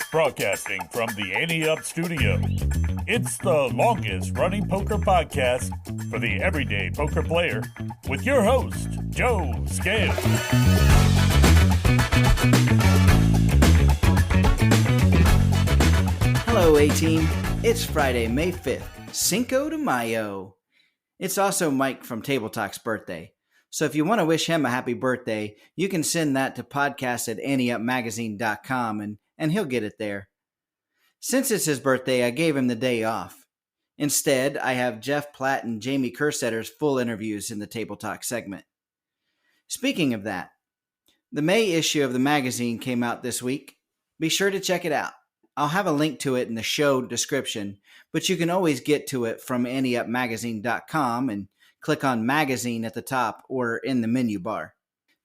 Broadcasting from the Ante Up studio, it's the longest-running poker podcast for the everyday poker player with your host, Joe Scale. Hello, A-Team. It's Friday, May 5th, Cinco de Mayo. It's also Mike from Table Talk's birthday. So if you want to wish him a happy birthday, you can send that to podcast@anteupmagazine.com and he'll get it there. Since it's his birthday, I gave him the day off. Instead, I have Jeff Platt and Jamie Kerstetter's full interviews in the Table Talk segment. Speaking of that, the May issue of the magazine came out this week. Be sure to check it out. I'll have a link to it in the show description, but you can always get to it from anteupmagazine.com and click on magazine at the top or in the menu bar.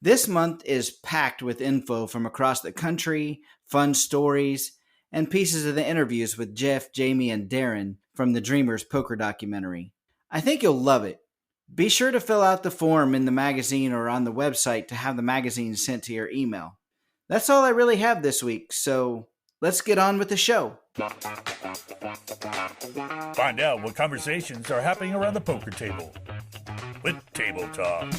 This month is packed with info from across the country, fun stories, and pieces of the interviews with Jeff, Jamie, and Darren from the Dreamers Poker documentary. I think you'll love it. Be sure to fill out the form in the magazine or on the website to have the magazine sent to your email. That's all I really have this week, so let's get on with the show. Find out what conversations are happening around the poker table with Table Talk.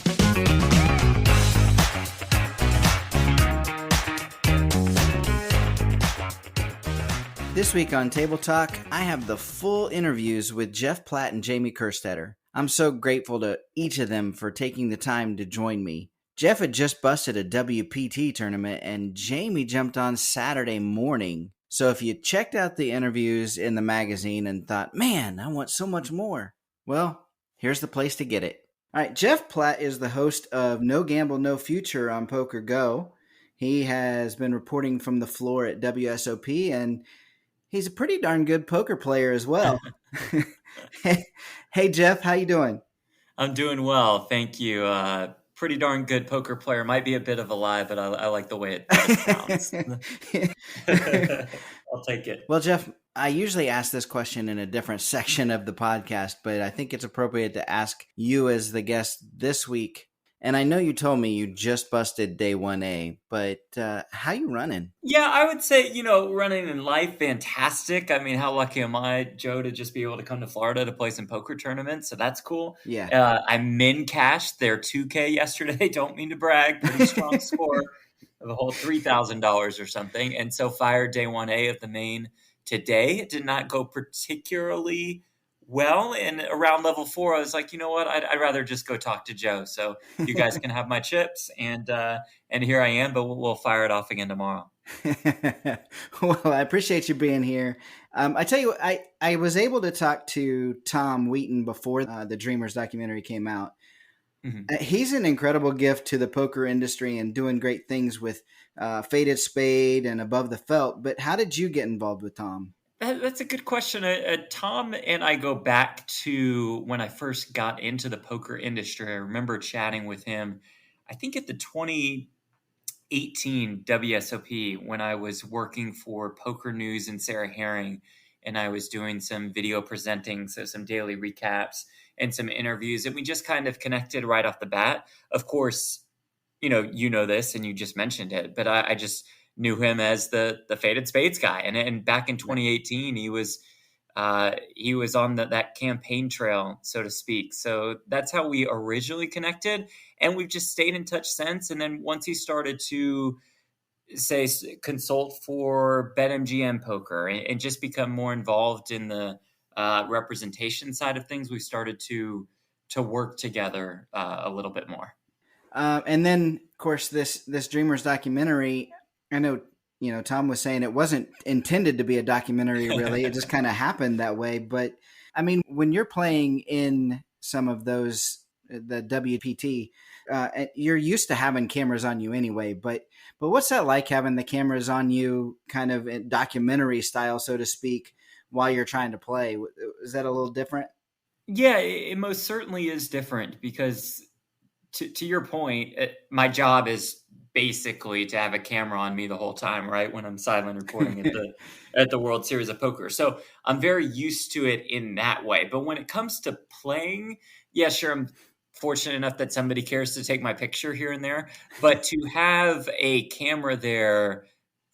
This week on Table Talk, I have the full interviews with Jeff Platt and Jamie Kerstetter. I'm so grateful to each of them for taking the time to join me. Jeff had just busted a WPT tournament, and Jamie jumped on Saturday morning. So if you checked out the interviews in the magazine and thought, man, I want so much more, well, here's the place to get it. All right, Jeff Platt is the host of No Gamble, No Future on Poker Go. He has been reporting from the floor at WSOP, and he's a pretty darn good poker player as well. Hey, Jeff, how you doing? I'm doing well, thank you. Pretty darn good poker player. Might be a bit of a lie, but I like the way it sounds. I'll take it. Well, Jeff, I usually ask this question in a different section of the podcast, but I think it's appropriate to ask you as the guest this week. And I know you told me you just busted day 1A, but how you running? Yeah, I would say, running in life, fantastic. I mean, how lucky am I, Joe, to just be able to come to Florida to play some poker tournaments? So that's cool. Yeah. I min cashed their 2K yesterday. Don't mean to brag. Pretty strong score of a whole $3,000 or something. And so fired day 1A of the main today. It did not go particularly well, and around level 4, I was like, you know what? I'd rather just go talk to Joe. So you guys can have my chips, and here I am. But we'll fire it off again tomorrow. Well, I appreciate you being here. I tell you, I was able to talk to Tom Wheaton before the Dreamers documentary came out. Mm-hmm. He's an incredible gift to the poker industry and doing great things with Faded Spade and Above the Felt. But how did you get involved with Tom? That's a good question. Tom and I go back to when I first got into the poker industry. I remember chatting with him, I think at the 2018 WSOP when I was working for Poker News and Sarah Herring, and I was doing some video presenting, so some daily recaps and some interviews, and we just kind of connected right off the bat. Of course, you know this, and you just mentioned it, but I just knew him as the Faded Spades guy, and back in 2018 he was on that campaign trail, so to speak. So that's how we originally connected, and we've just stayed in touch since. And then once he started to consult for BetMGM Poker and just become more involved in the representation side of things, we started to work together a little bit more. And then, of course, this Dreamers documentary, I know, Tom was saying it wasn't intended to be a documentary, really. It just kind of happened that way. But, I mean, when you're playing in some of those, the WPT, you're used to having cameras on you anyway. But what's that like, having the cameras on you kind of in documentary style, so to speak, while you're trying to play? Is that a little different? Yeah, it most certainly is different because, to your point, my job is basically to have a camera on me the whole time, right? When I'm silent reporting at the World Series of Poker. So I'm very used to it in that way. But when it comes to playing, yeah, sure, I'm fortunate enough that somebody cares to take my picture here and there. But to have a camera there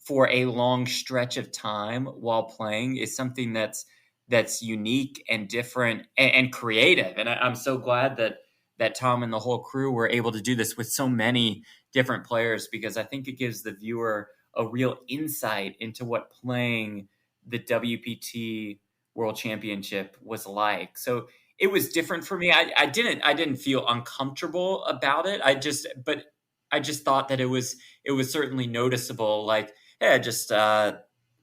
for a long stretch of time while playing is something that's unique and different and creative. And I'm so glad that Tom and the whole crew were able to do this with so many different players, because I think it gives the viewer a real insight into what playing the WPT World Championship was like. So it was different for me. I didn't feel uncomfortable about it. But I just thought that it was certainly noticeable. Like, hey, I just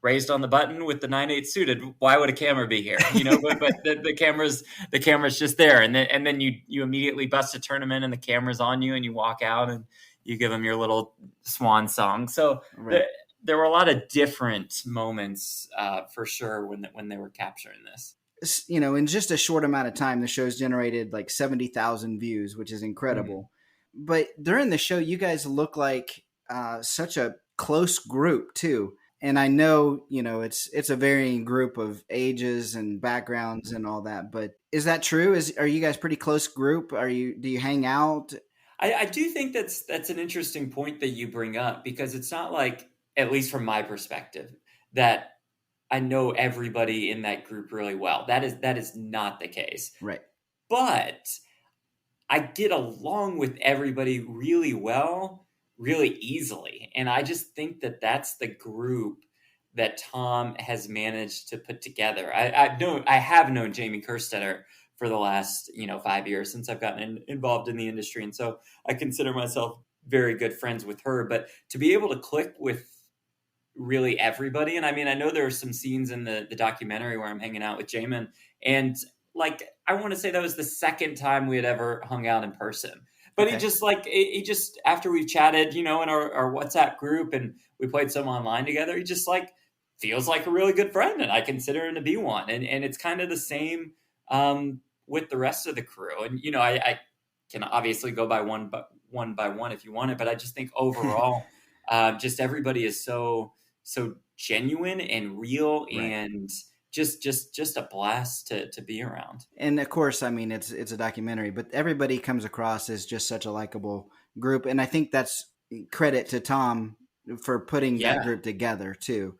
raised on the button with the 9/8 suited. Why would a camera be here? But the camera's just there, and then you immediately bust a tournament, and the camera's on you, and you walk out and you give them your little swan song. So Right. There were a lot of different moments for sure when they were capturing this. In just a short amount of time, the show's generated like 70,000 views, which is incredible. Mm-hmm. But during the show, you guys look like such a close group too. And I know, it's a varying group of ages and backgrounds and all that. But is that true? Are you guys pretty close group? Do you hang out? I do think that's an interesting point that you bring up, because it's not like, at least from my perspective, that I know everybody in that group really well. That is not the case. Right. But I get along with everybody really well, really easily. And I just think that that's the group that Tom has managed to put together. I have known Jamie Kerstetter for the last 5 years since I've gotten involved in the industry, and so I consider myself very good friends with her. But to be able to click with really everybody, and I mean, I know there are some scenes in the documentary where I'm hanging out with Jamin, and like, I want to say that was the second time we had ever hung out in person. But okay. he just after we've chatted, in our WhatsApp group, and we played some online together, he just like feels like a really good friend, and I consider him to be one. And it's kind of the same with the rest of the crew. And I can obviously go by one by one if you want it, but I just think overall, just everybody is so genuine and real, right, and just a blast to be around. And of course, I mean, it's a documentary, but everybody comes across as just such a likable group, and I think that's credit to Tom for putting that group together too.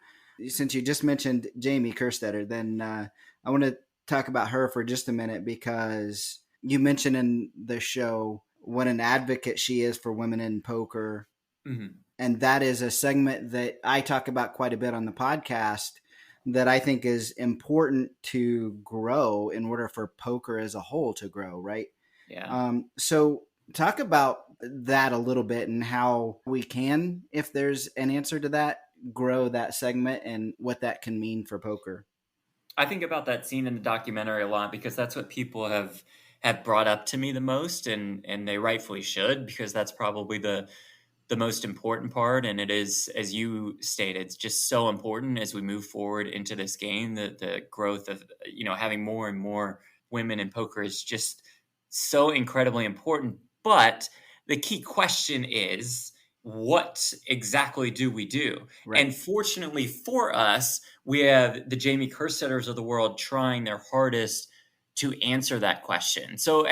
Since you just mentioned Jamie Kerstetter, then I want to talk about her for just a minute, because you mentioned in the show what an advocate she is for women in poker. Mm-hmm. And that is a segment that I talk about quite a bit on the podcast that I think is important to grow in order for poker as a whole to grow, right? Yeah. So talk about that a little bit, and how we can, if there's an answer to that, grow that segment and what that can mean for poker. I think about that scene in the documentary a lot, because that's what people have brought up to me the most, and they rightfully should, because that's probably the most important part. And it is, as you stated, it's just so important as we move forward into this game, that the growth of, having more and more women in poker is just so incredibly important. But the key question is, what exactly do we do? Right. And fortunately for us, we have the Jamie Kerstetters of the world trying their hardest to answer that question. So,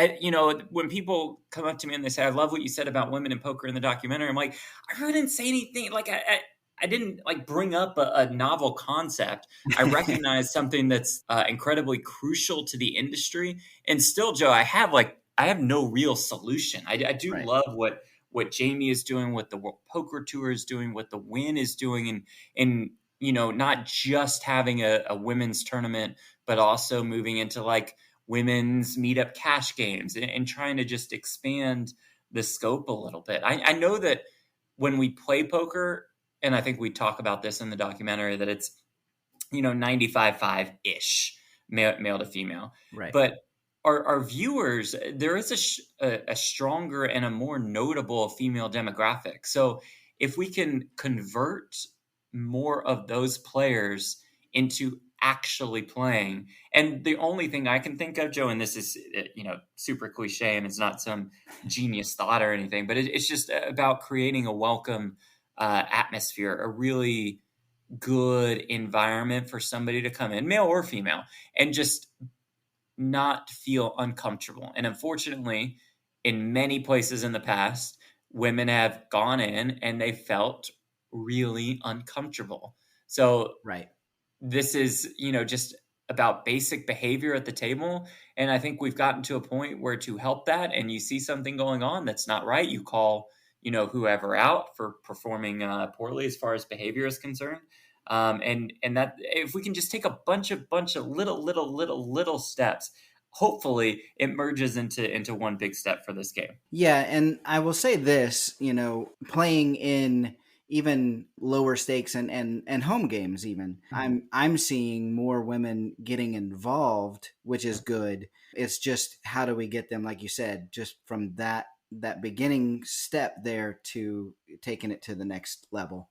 when people come up to me and they say, I love what you said about women in poker in the documentary, I'm like, I really didn't say anything. Like, I didn't bring up a novel concept. I recognize something that's incredibly crucial to the industry. And still, Joe, I have no real solution. I do right. love what Jamie is doing, what the World Poker Tour is doing, what the Win is doing, and not just having a women's tournament, but also moving into women's meetup cash games, and trying to just expand the scope a little bit. I know that when we play poker, and I think we talk about this in the documentary, that it's 95-5-ish male to female, right? But our viewers, there is a stronger and a more notable female demographic. So if we can convert more of those players into actually playing, and the only thing I can think of, Joe, and this is super cliche, and it's not some genius thought or anything, but it's just about creating a welcome atmosphere, a really good environment for somebody to come in, male or female, and just not feel uncomfortable. And unfortunately, in many places in the past, women have gone in and they felt really uncomfortable. So Right. this is, just about basic behavior at the table. And I think we've gotten to a point where to help that, and you see something going on that's not right, you call, whoever out for performing poorly as far as behavior is concerned. And that if we can just take a bunch of little steps, hopefully it merges into one big step for this game. Yeah, and I will say this, playing in even lower stakes and home games even, I'm seeing more women getting involved, which is good. It's just how do we get them, like you said, just from that beginning step there to taking it to the next level.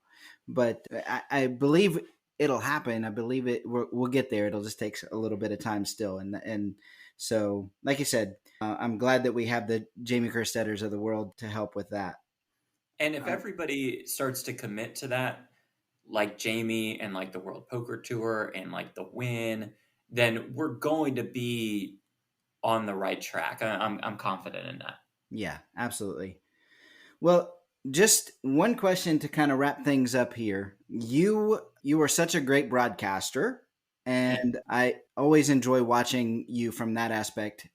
But I believe it'll happen. I believe we'll get there. It'll just take a little bit of time still. And so, like you said, I'm glad that we have the Jamie Kerstetters of the world to help with that. And if everybody starts to commit to that, like Jamie and like the World Poker Tour and like the Win, then we're going to be on the right track. I'm confident in that. Yeah, absolutely. Well, just one question to kind of wrap things up here. You are such a great broadcaster, and I always enjoy watching you from that aspect.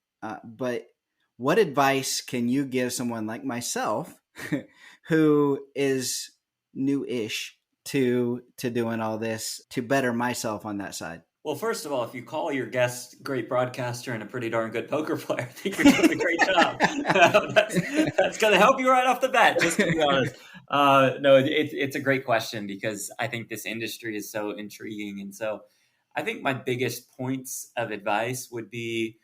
But what advice can you give someone like myself who is new-ish to doing all this to better myself on that side? Well, first of all, if you call your guest great broadcaster and a pretty darn good poker player, I think you're doing a great job. That's going to help you right off the bat, just to be honest. No, it's a great question because I think this industry is so intriguing. And so I think my biggest points of advice would be,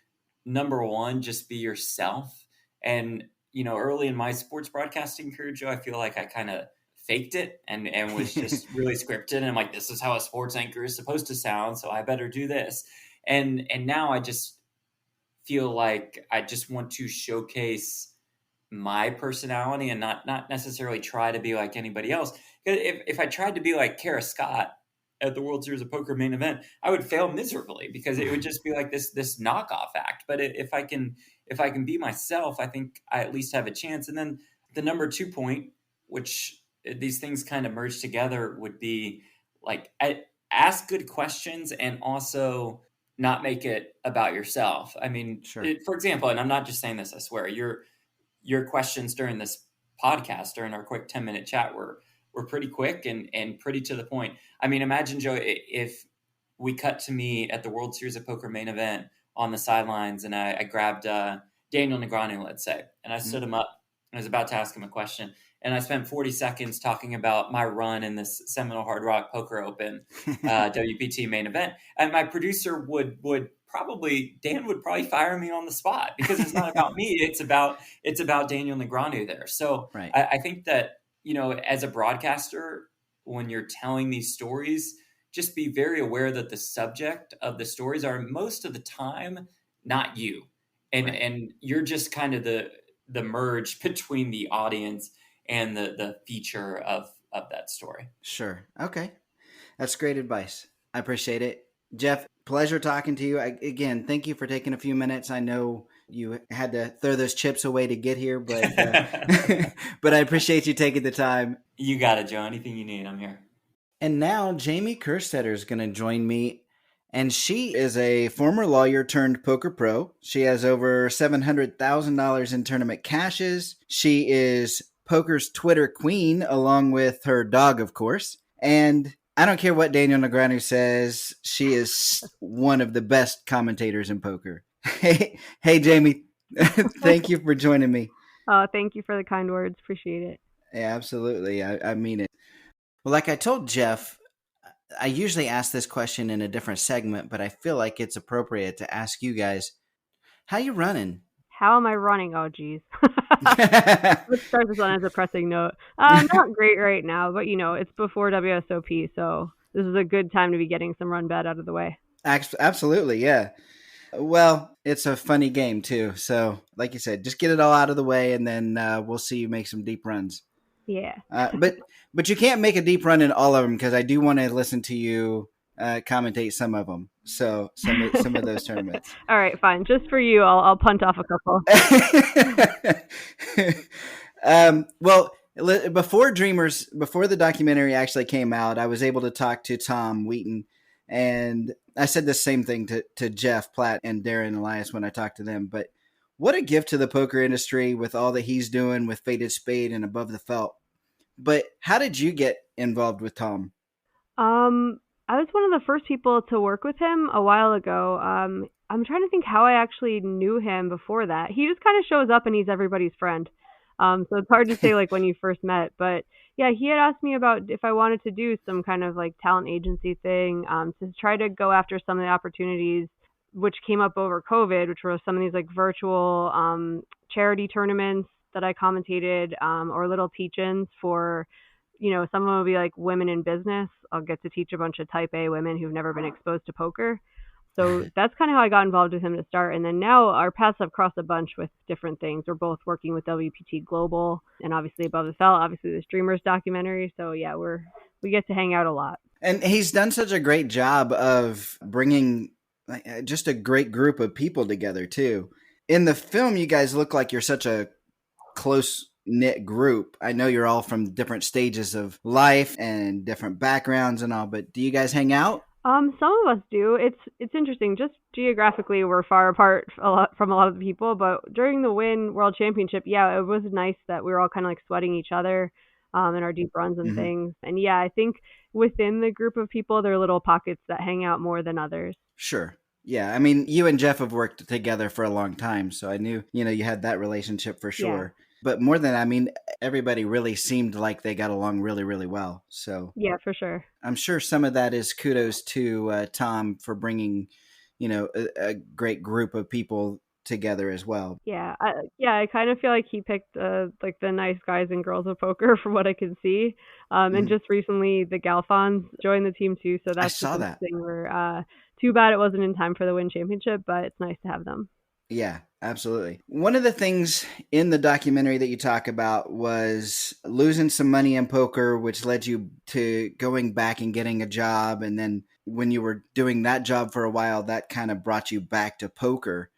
number one, just be yourself. And, early in my sports broadcasting career, Joe, I feel like I kind of faked it and was just really scripted. And I'm like, this is how a sports anchor is supposed to sound, so I better do this. And now I just feel like I just want to showcase my personality and not necessarily try to be like anybody else. If I tried to be like Kara Scott at the World Series of Poker main event, I would fail miserably because it would just be like this knockoff act. But if I can be myself, I think I at least have a chance. And then the number 2 point, which these things kind of merge together, would be like ask good questions and also not make it about yourself. I mean, Sure. For example, and I'm not just saying this, I swear, your questions during this podcast, during our quick 10-minute chat were pretty quick and pretty to the point. I mean, imagine, Joe, if we cut to me at the World Series of Poker main event on the sidelines and I grabbed Daniel Negreanu, let's say, and I stood him up and I was about to ask him a question. And I spent 40 seconds talking about my run in this Seminole Hard Rock Poker Open WPT main event. And my producer would probably fire me on the spot because it's not about me. It's about Daniel Negreanu there. So Right. I think that, as a broadcaster, when you're telling these stories, just be very aware that the subject of the stories are most of the time not you. And you're just kind of the merge between the audience and the feature of that story. Sure. Okay. That's great advice. I appreciate it. Jeff, pleasure talking to you. Again, thank you for taking a few minutes. I know you had to throw those chips away to get here, but but I appreciate you taking the time. You got it, Joe. Anything you need, I'm here. And now Jamie Kerstetter is going to join me. And she is a former lawyer turned poker pro. She has over $700,000 in tournament cashes. She is poker's Twitter queen, along with her dog, of course. And I don't care what Daniel Negreanu says, she is one of the best commentators in poker. Hey, Jamie, thank you for joining me. Thank you for the kind words. Appreciate it. Yeah, absolutely. I mean it. Well, like I told Jeff, I usually ask this question in a different segment, but I feel like it's appropriate to ask you guys, how you running? How am I running? Oh, geez. Let's start this on as a pressing note. Not great right now, but it's before WSOP, so this is a good time to be getting some run bad out of the way. Absolutely, yeah. Well, it's a funny game too. So, like you said, just get it all out of the way, and then we'll see you make some deep runs. Yeah. But you can't make a deep run in all of them because I do want to listen to you commentate some of them. So some of those tournaments. All right, fine. Just for you, I'll punt off a couple. Well, Before the documentary actually came out, I was able to talk to Tom Wheaton, and I said the same thing to Jeff Platt and Darren Elias when I talked to them. But what a gift to the poker industry with all that he's doing with Faded Spade and Above the Felt. But how did you get involved with Tom? I was one of the first people to work with him a while ago. I'm trying to think how I actually knew him before that. He just kind of shows up and he's everybody's friend. So it's hard to say like when you first met, but yeah, he had asked me about if I wanted to do some kind of like talent agency thing, to try to go after some of the opportunities which came up over COVID, which were some of these like virtual charity tournaments that I commentated, or little teach-ins for, some of them will be like women in business. I'll get to teach a bunch of type A women who've never been exposed to poker. So that's kind of how I got involved with him to start. And then now our paths have crossed a bunch with different things. We're both working with WPT Global and obviously Above the Felt, obviously the Streamers documentary. So yeah, we get to hang out a lot. And he's done such a great job of bringing just a great group of people together too. In the film, you guys look like you're such a close knit group. I know you're all from different stages of life and different backgrounds and all, but do you guys hang out? Some of us do. It's interesting. Just geographically, we're far apart from a lot of the people. But during the Win World Championship, yeah, it was nice that we were all kind of like sweating each other, in our deep runs and things. And yeah, I think within the group of people, there are little pockets that hang out more than others. Sure. Yeah. I mean, you and Jeff have worked together for a long time, so I knew, you had that relationship for sure. Yeah. But more than that, I mean, everybody really seemed like they got along really, really well. So yeah, for sure. I'm sure some of that is kudos to Tom for bringing, a great group of people together as well. Yeah, I kind of feel like he picked like the nice guys and girls of poker from what I can see. And just recently the Galfons joined the team too. So that's I saw that thing where too bad it wasn't in time for the Win Championship, but it's nice to have them. Yeah, absolutely. One of the things in the documentary that you talk about was losing some money in poker, which led you to going back and getting a job. And then when you were doing that job for a while, that kind of brought you back to poker.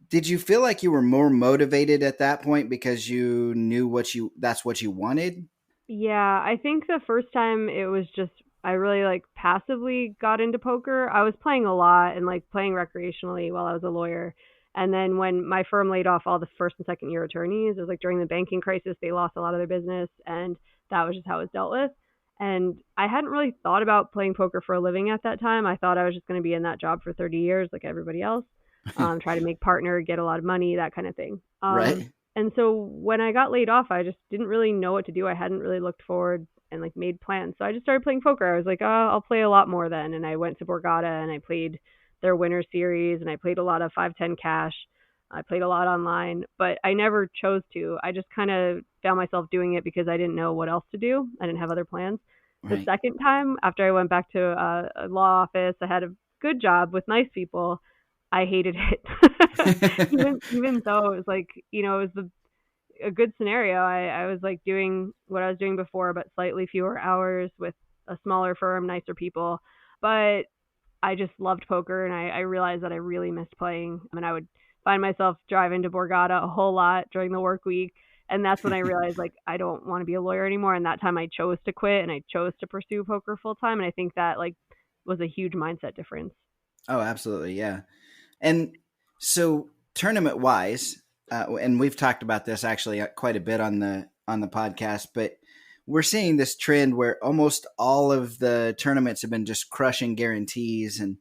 Did you feel like you were more motivated at that point because you knew that's what you wanted? Yeah, I think the first time it was just, I really like passively got into poker. I was playing a lot and like playing recreationally while I was a lawyer. And then when my firm laid off all the first and second year attorneys, it was like during the banking crisis, they lost a lot of their business, and that was just how it was dealt with. And I hadn't really thought about playing poker for a living at that time. I thought I was just going to be in that job for 30 years like everybody else, try to make partner, get a lot of money, that kind of thing. Right. And so when I got laid off, I just didn't really know what to do. I hadn't really looked forward and like made plans. So I just started playing poker. I was like, oh, I'll play a lot more then. And I went to Borgata and I played their winner series, and I played a lot of 5-10 cash. I played a lot online, but I never chose to. I just kind of found myself doing it because I didn't know what else to do. I didn't have other plans. Right. The second time, after I went back to a law office, I had a good job with nice people. I hated it. even though it was like, it was a good scenario. I was like doing what I was doing before, but slightly fewer hours with a smaller firm, nicer people. But I just loved poker, and I realized that I really missed playing. I mean, I would find myself driving to Borgata a whole lot during the work week. And that's when I realized, like, I don't want to be a lawyer anymore. And that time I chose to quit, and I chose to pursue poker full time. And I think that, like, was a huge mindset difference. Oh, absolutely. Yeah. And so tournament wise, and we've talked about this actually quite a bit on the podcast, but we're seeing this trend where almost all of the tournaments have been just crushing guarantees. And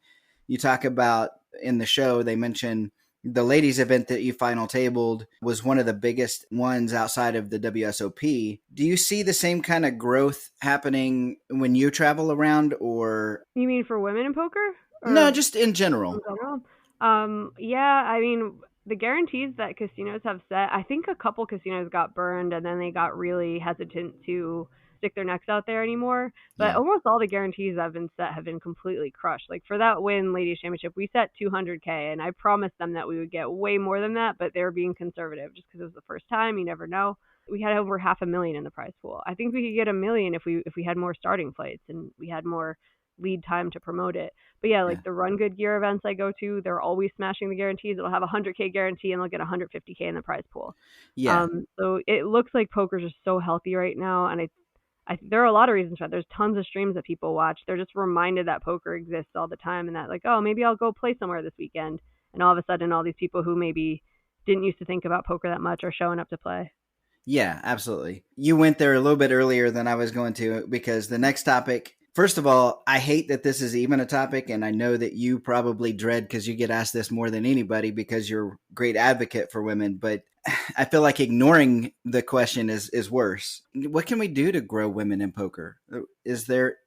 you talk about in the show, they mention the ladies event that you final tabled was one of the biggest ones outside of the WSOP. Do you see the same kind of growth happening when you travel around, or? You mean for women in poker? No, just in general. In general? Yeah, I mean, the guarantees that casinos have set, I think a couple casinos got burned and then they got really hesitant to stick their necks out there anymore. But almost all the guarantees that have been set have been completely crushed. Like for that Win Ladies Championship, we set $200K, and I promised them that we would get way more than that, but they were being conservative just because it was the first time. You never know. We had over $500,000 in the prize pool. I think we could get $1 million if we had more starting flights and we had more lead time to promote it. But yeah, like the Run Good Gear events I go to, they're always smashing the guarantees. It'll have a 100K guarantee and they'll get 150K in the prize pool. Yeah. So it looks like poker's just so healthy right now. And there are a lot of reasons for that. There's tons of streams that people watch. They're just reminded that poker exists all the time and that like, oh, maybe I'll go play somewhere this weekend. And all of a sudden, all these people who maybe didn't used to think about poker that much are showing up to play. Yeah, absolutely. You went there a little bit earlier than I was going to, because the next topic, first of all, I hate that this is even a topic, and I know that you probably dread, because you get asked this more than anybody because you're a great advocate for women, but I feel like ignoring the question is worse. What can we do to grow women in poker?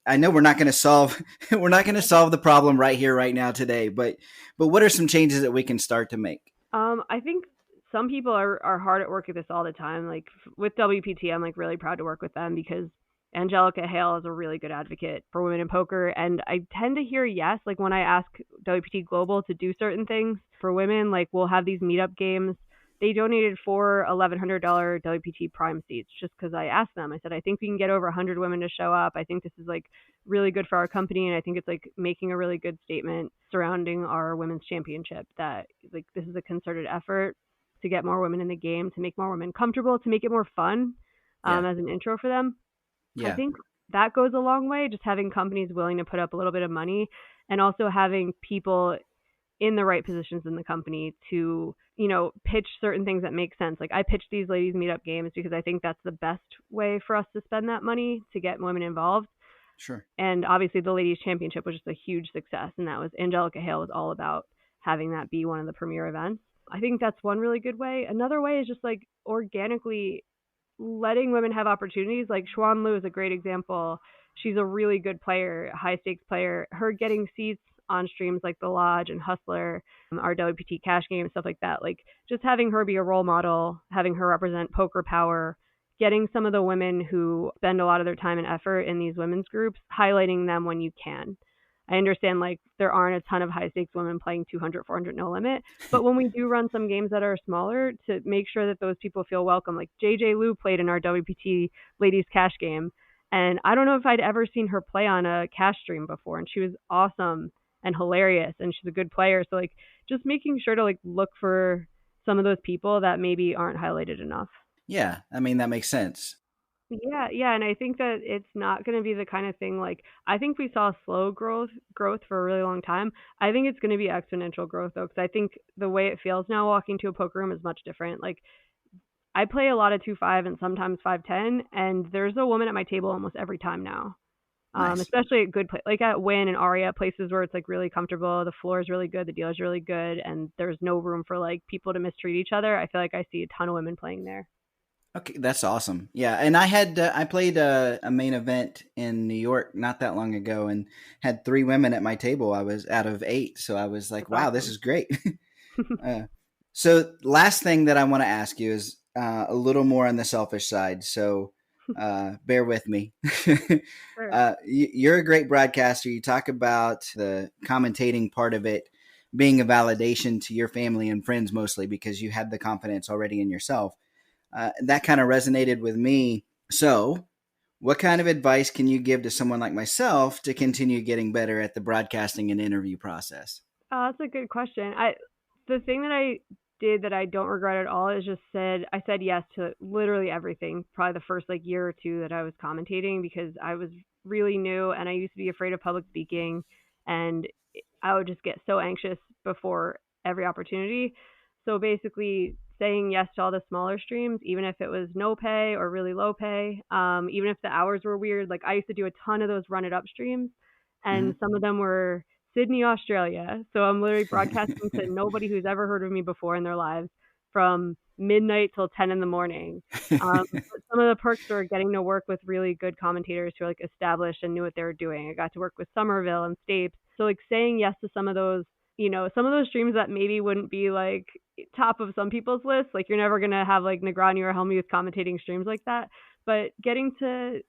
I know we're not going to solve the problem right here, right now, today, but what are some changes that we can start to make? I think some people are hard at work at this all the time. Like with WPT, I'm like really proud to work with them because Angelica Hale is a really good advocate for women in poker. And I tend to hear yes, like when I ask WPT Global to do certain things for women, like we'll have these meetup games. They donated 4 $1,100 WPT Prime seats just because I asked them. I said, I think we can get over 100 women to show up. I think this is like really good for our company. And I think it's like making a really good statement surrounding our women's championship that like this is a concerted effort to get more women in the game, to make more women comfortable, to make it more fun as an intro for them. Yeah. I think that goes a long way, just having companies willing to put up a little bit of money and also having people in the right positions in the company to, pitch certain things that make sense. Like I pitch these ladies meetup games because I think that's the best way for us to spend that money to get women involved. Sure. And obviously the ladies championship was just a huge success. And that was Angelica Hale was all about having that be one of the premier events. I think that's one really good way. Another way is just like organically letting women have opportunities. Like Xuan Lu is a great example. She's a really good player, high stakes player. Her getting seats on streams like The Lodge and Hustler, our WPT cash game, stuff like that. Like just having her be a role model, having her represent poker power, getting some of the women who spend a lot of their time and effort in these women's groups, highlighting them when you can. I understand like there aren't a ton of high stakes women playing 200, 400 no limit, but when we do run some games that are smaller, to make sure that those people feel welcome. Like JJ Liu played in our WPT ladies cash game, and I don't know if I'd ever seen her play on a cash stream before, and she was awesome and hilarious, and she's a good player. So like just making sure to like look for some of those people that maybe aren't highlighted enough. Yeah, I mean that makes sense. Yeah, and I think that it's not going to be the kind of thing like I think we saw slow growth for a really long time. I think it's going to be exponential growth though, because I think the way it feels now walking to a poker room is much different. Like I play a lot of 2-5 and sometimes 5-10, and there's a woman at my table almost every time now. Nice. Especially at good place, like at Win and Aria, places where it's like really comfortable. The floor is really good, the deal is really good, and there's no room for like people to mistreat each other. I feel like I see a ton of women playing there. Okay, that's awesome. Yeah, and I played a main event in New York not that long ago and had 3 women at my table. I was out of 8, so I was like, wow, this is great. So last thing that I want to ask you is a little more on the selfish side, so bear with me. Sure. You're a great broadcaster. You talk about the commentating part of it being a validation to your family and friends mostly because you had the confidence already in yourself. That kind of resonated with me. So what kind of advice can you give to someone like myself to continue getting better at the broadcasting and interview process? Oh, that's a good question. The thing that I did that I don't regret at all is I said yes to literally everything, probably the first like year or 2 that I was commentating, because I was really new and I used to be afraid of public speaking, and I would just get so anxious before every opportunity. So basically saying yes to all the smaller streams, even if it was no pay or really low pay, even if the hours were weird. Like I used to do a ton of those run it up streams, and some of them were Sydney, Australia. So I'm literally broadcasting to nobody who's ever heard of me before in their lives from midnight till 10 in the morning. Some of the perks were getting to work with really good commentators who are like established and knew what they were doing. I got to work with Somerville and Stapes. So like saying yes to some of those streams that maybe wouldn't be like top of some people's list. Like you're never going to have like Negrani or Helmuth commentating streams like that, but getting to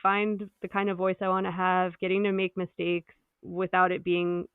find the kind of voice I want to have, getting to make mistakes without it being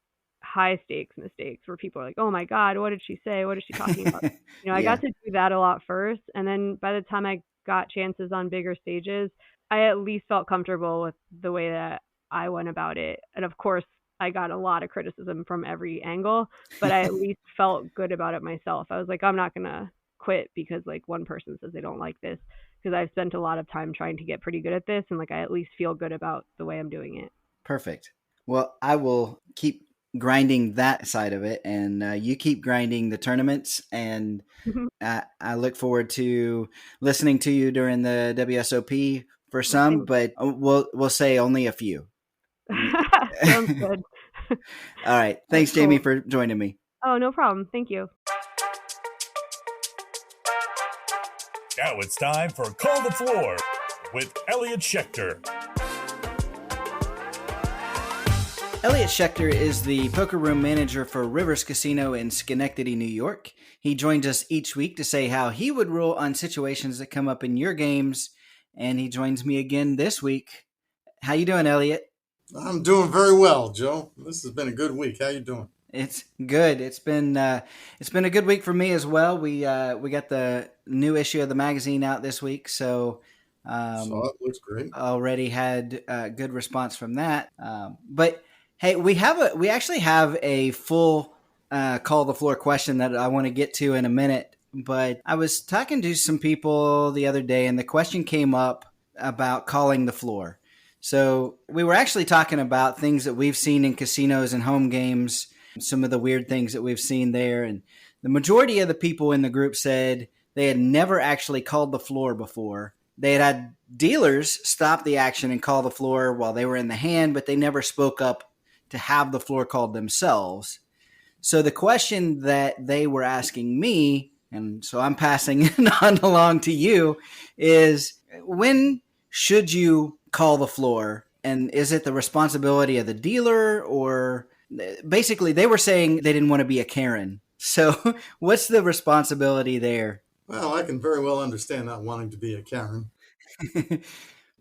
high stakes mistakes where people are like, oh my God, what did she say? What is she talking about? I got to do that a lot first. And then by the time I got chances on bigger stages, I at least felt comfortable with the way that I went about it. And of course, I got a lot of criticism from every angle, but I at least felt good about it myself. I was like, I'm not going to quit because like one person says they don't like this, because I've spent a lot of time trying to get pretty good at this, and like I at least feel good about the way I'm doing it. Perfect. Well, I will keep grinding that side of it, and you keep grinding the tournaments, and I look forward to listening to you during the WSOP for some, but we'll say only a few. Sounds good. All right. Thanks, cool. Jamie, for joining me. Oh, no problem. Thank you. Now it's time for Call the Floor with Elliott Schechter. Elliott Schechter is the poker room manager for Rivers Casino in Schenectady, New York. He joins us each week to say how he would rule on situations that come up in your games, and he joins me again this week. How you doing, Elliott? I'm doing very well, Joe. This has been a good week. How you doing? It's good. It's been a good week for me as well. We got the new issue of the magazine out this week, so it looks great. Already had a good response from that. But hey, we actually have a full call the floor question that I want to get to in a minute. But I was talking to some people the other day, and the question came up about calling the floor. So we were actually talking about things that we've seen in casinos and home games, some of the weird things that we've seen there. And the majority of the people in the group said they had never actually called the floor before. They had dealers stop the action and call the floor while they were in the hand, but they never spoke up to have the floor called themselves. So the question that they were asking me, and so I'm passing it on along to you, is when should you call the floor? And is it the responsibility of the dealer, or basically they were saying they didn't want to be a Karen. So what's the responsibility there? Well, I can very well understand not wanting to be a Karen.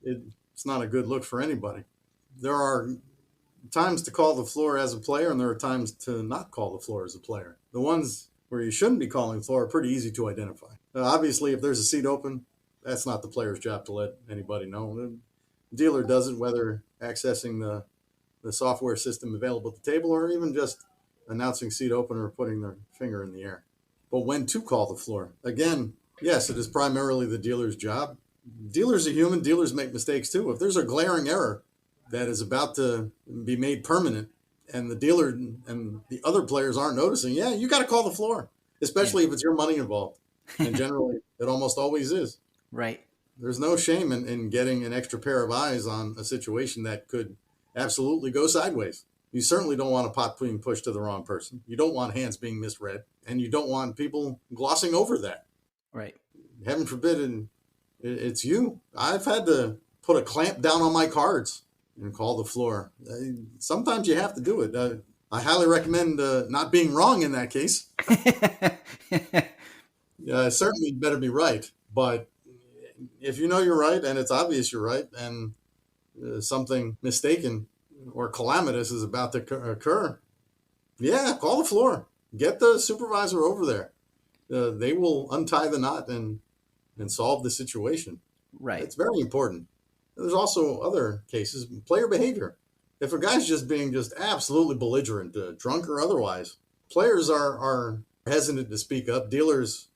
It's not a good look for anybody. There are times to call the floor as a player, and there are times to not call the floor as a player. The ones where you shouldn't be calling the floor are pretty easy to identify. Obviously, if there's a seat open, that's not the player's job to let anybody know. The dealer does it, whether accessing the software system available at the table or even just announcing seat open or putting their finger in the air. But when to call the floor? Again, yes, it is primarily the dealer's job. Dealers are human. Dealers make mistakes too. If there's a glaring error that is about to be made permanent and the dealer and the other players aren't noticing, yeah, you got to call the floor, especially if it's your money involved. And generally, it almost always is. Right. There's no shame in getting an extra pair of eyes on a situation that could absolutely go sideways. You certainly don't want a pot being pushed to the wrong person. You don't want hands being misread, and you don't want people glossing over that. Right. Heaven forbid it's you. I've had to put a clamp down on my cards and call the floor. Sometimes you have to do it. I highly recommend not being wrong in that case. Certainly better be right, but if you know you're right and it's obvious you're right and something mistaken or calamitous is about to occur, yeah, call the floor. Get the supervisor over there. They will untie the knot and solve the situation. Right. It's very important. There's also other cases, player behavior. If a guy's just being just absolutely belligerent, drunk or otherwise, players are hesitant to speak up. Dealers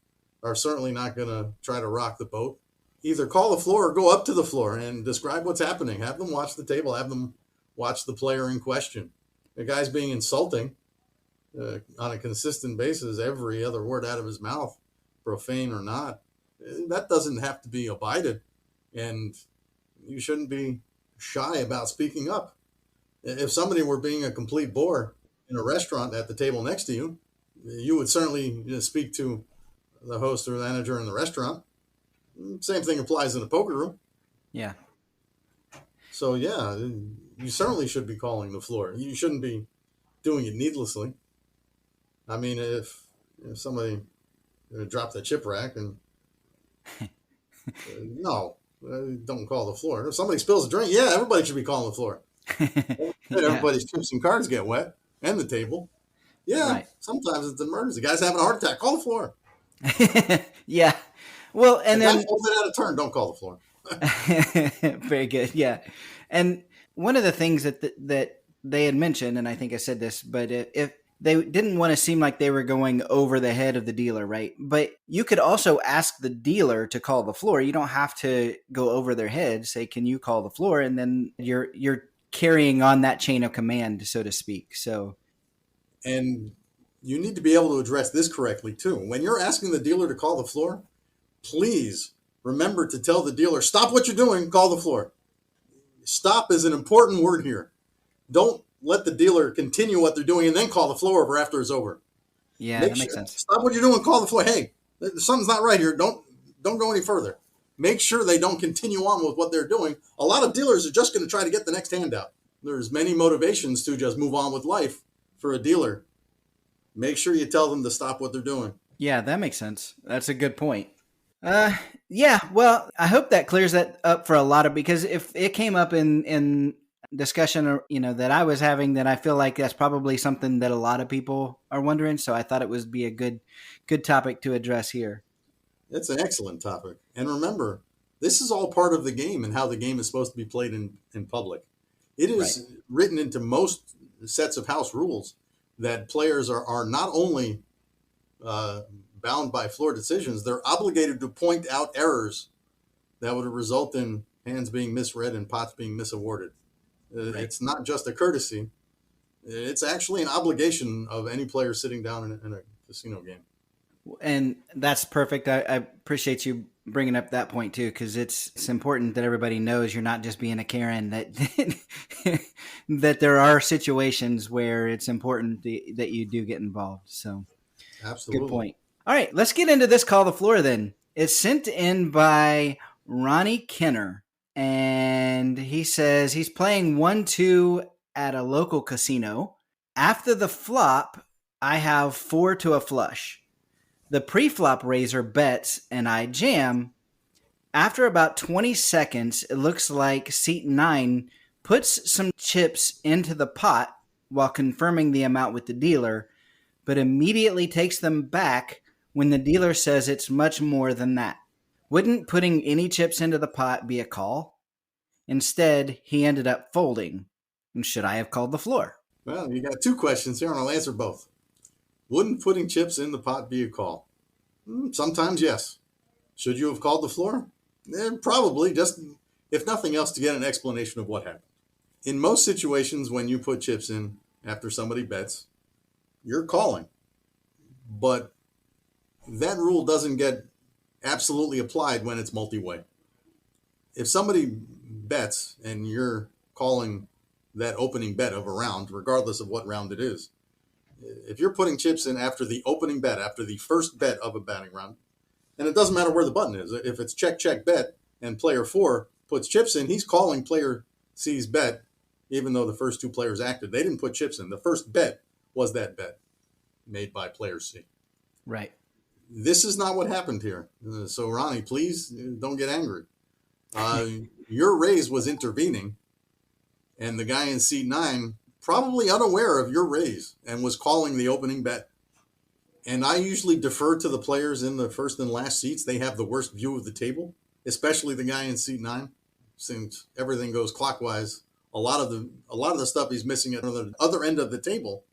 are certainly not going to try to rock the boat. Either call the floor or go up to the floor and describe what's happening. Have them watch the table. Have them watch the player in question. The guy's being insulting on a consistent basis, every other word out of his mouth, profane or not. That doesn't have to be abided. And you shouldn't be shy about speaking up. If somebody were being a complete bore in a restaurant at the table next to you, you would certainly speak to the host or the manager in the restaurant. Same thing applies in a poker room. Yeah. So, yeah, you certainly should be calling the floor. You shouldn't be doing it needlessly. I mean, if somebody dropped the chip rack and no, don't call the floor. If somebody spills a drink, yeah, everybody should be calling the floor. Everybody's chips and cards get wet and the table. Yeah, right. Sometimes it's an emergency. The guy's having a heart attack. Call the floor. Yeah. Well, and then hold it out of turn. Don't call the floor. Very good. Yeah. And one of the things that they had mentioned, and I think I said this, but if they didn't want to seem like they were going over the head of the dealer, right? But you could also ask the dealer to call the floor. You don't have to go over their head. Say, can you call the floor? And then you're carrying on that chain of command, so to speak. So, and you need to be able to address this correctly too. When you're asking the dealer to call the floor, please remember to tell the dealer, stop what you're doing, call the floor. Stop is an important word here. Don't let the dealer continue what they're doing and then call the floor over after it's over. Yeah, that makes sense. Stop what you're doing, call the floor. Hey, something's not right here. Don't go any further. Make sure they don't continue on with what they're doing. A lot of dealers are just going to try to get the next handout. There's many motivations to just move on with life for a dealer. Make sure you tell them to stop what they're doing. Yeah, that makes sense. That's a good point. Yeah, well, I hope that clears that up for a lot of, because if it came up in discussion, that I was having, then I feel like that's probably something that a lot of people are wondering. So I thought it would be a good topic to address here. It's an excellent topic. And remember, this is all part of the game and how the game is supposed to be played in public. It is written into most sets of house rules that players are not only bound by floor decisions, they're obligated to point out errors that would result in hands being misread and pots being misawarded. It's not just a courtesy. It's actually an obligation of any player sitting down in a casino game. And that's perfect. I appreciate you bringing up that point too, because it's important that everybody knows you're not just being a Karen, that that there are situations where it's important that you do get involved. So absolutely. Good point. All right, let's get into this call the floor then. It's sent in by Ronnie Kenner, and he says he's playing 1-2 at a local casino. After the flop, I have 4 to a flush. The pre-flop raiser bets, and I jam. After about 20 seconds, it looks like seat 9 puts some chips into the pot while confirming the amount with the dealer, but immediately takes them back when the dealer says it's much more than that. Wouldn't putting any chips into the pot be a call? Instead, he ended up folding. Should I have called the floor? Well, you got 2 questions here, and I'll answer both. Wouldn't putting chips in the pot be a call? Sometimes, yes. Should you have called the floor? Probably, just if nothing else, to get an explanation of what happened. In most situations, when you put chips in after somebody bets, you're calling. But that rule doesn't get absolutely applied when it's multi-way. If somebody bets and you're calling that opening bet of a round, regardless of what round it is, if you're putting chips in after the opening bet, after the first bet of a batting round, and it doesn't matter where the button is, if it's check, check, bet, and player 4 puts chips in, he's calling player C's bet, even though the first 2 players acted. They didn't put chips in. The first bet was that bet made by player C. Right. This is not what happened here. So, Ronnie, please don't get angry. Your raise was intervening, and the guy in seat 9 probably unaware of your raise and was calling the opening bet. And I usually defer to the players in the first and last seats. They have the worst view of the table, especially the guy in seat 9. Since everything goes clockwise, a lot of the stuff he's missing at the other end of the table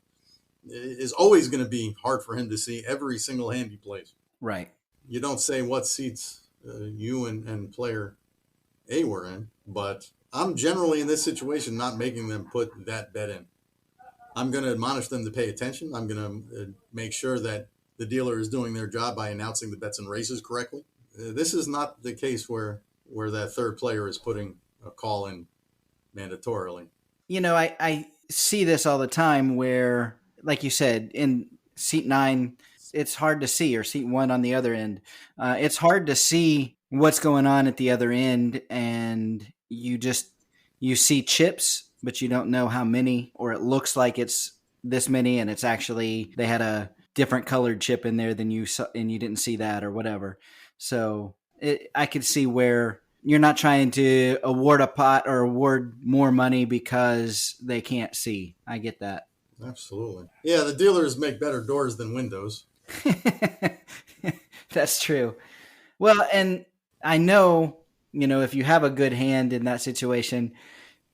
is always going to be hard for him to see every single hand he plays. Right. You don't say what seats you and player A were in, but I'm generally in this situation not making them put that bet in. I'm going to admonish them to pay attention. I'm going to make sure that the dealer is doing their job by announcing the bets and raises correctly. This is not the case where that third player is putting a call in mandatorily. I see this all the time where, like you said, in seat 9, it's hard to see, or seat 1 on the other end. It's hard to see what's going on at the other end, and you see chips, but you don't know how many, or it looks like it's this many, and it's actually they had a different colored chip in there than you saw, and you didn't see that or whatever. So I could see where you're not trying to award a pot or award more money because they can't see. I get that. Absolutely. Yeah, the dealers make better doors than windows. That's true. Well, and I know, if you have a good hand in that situation,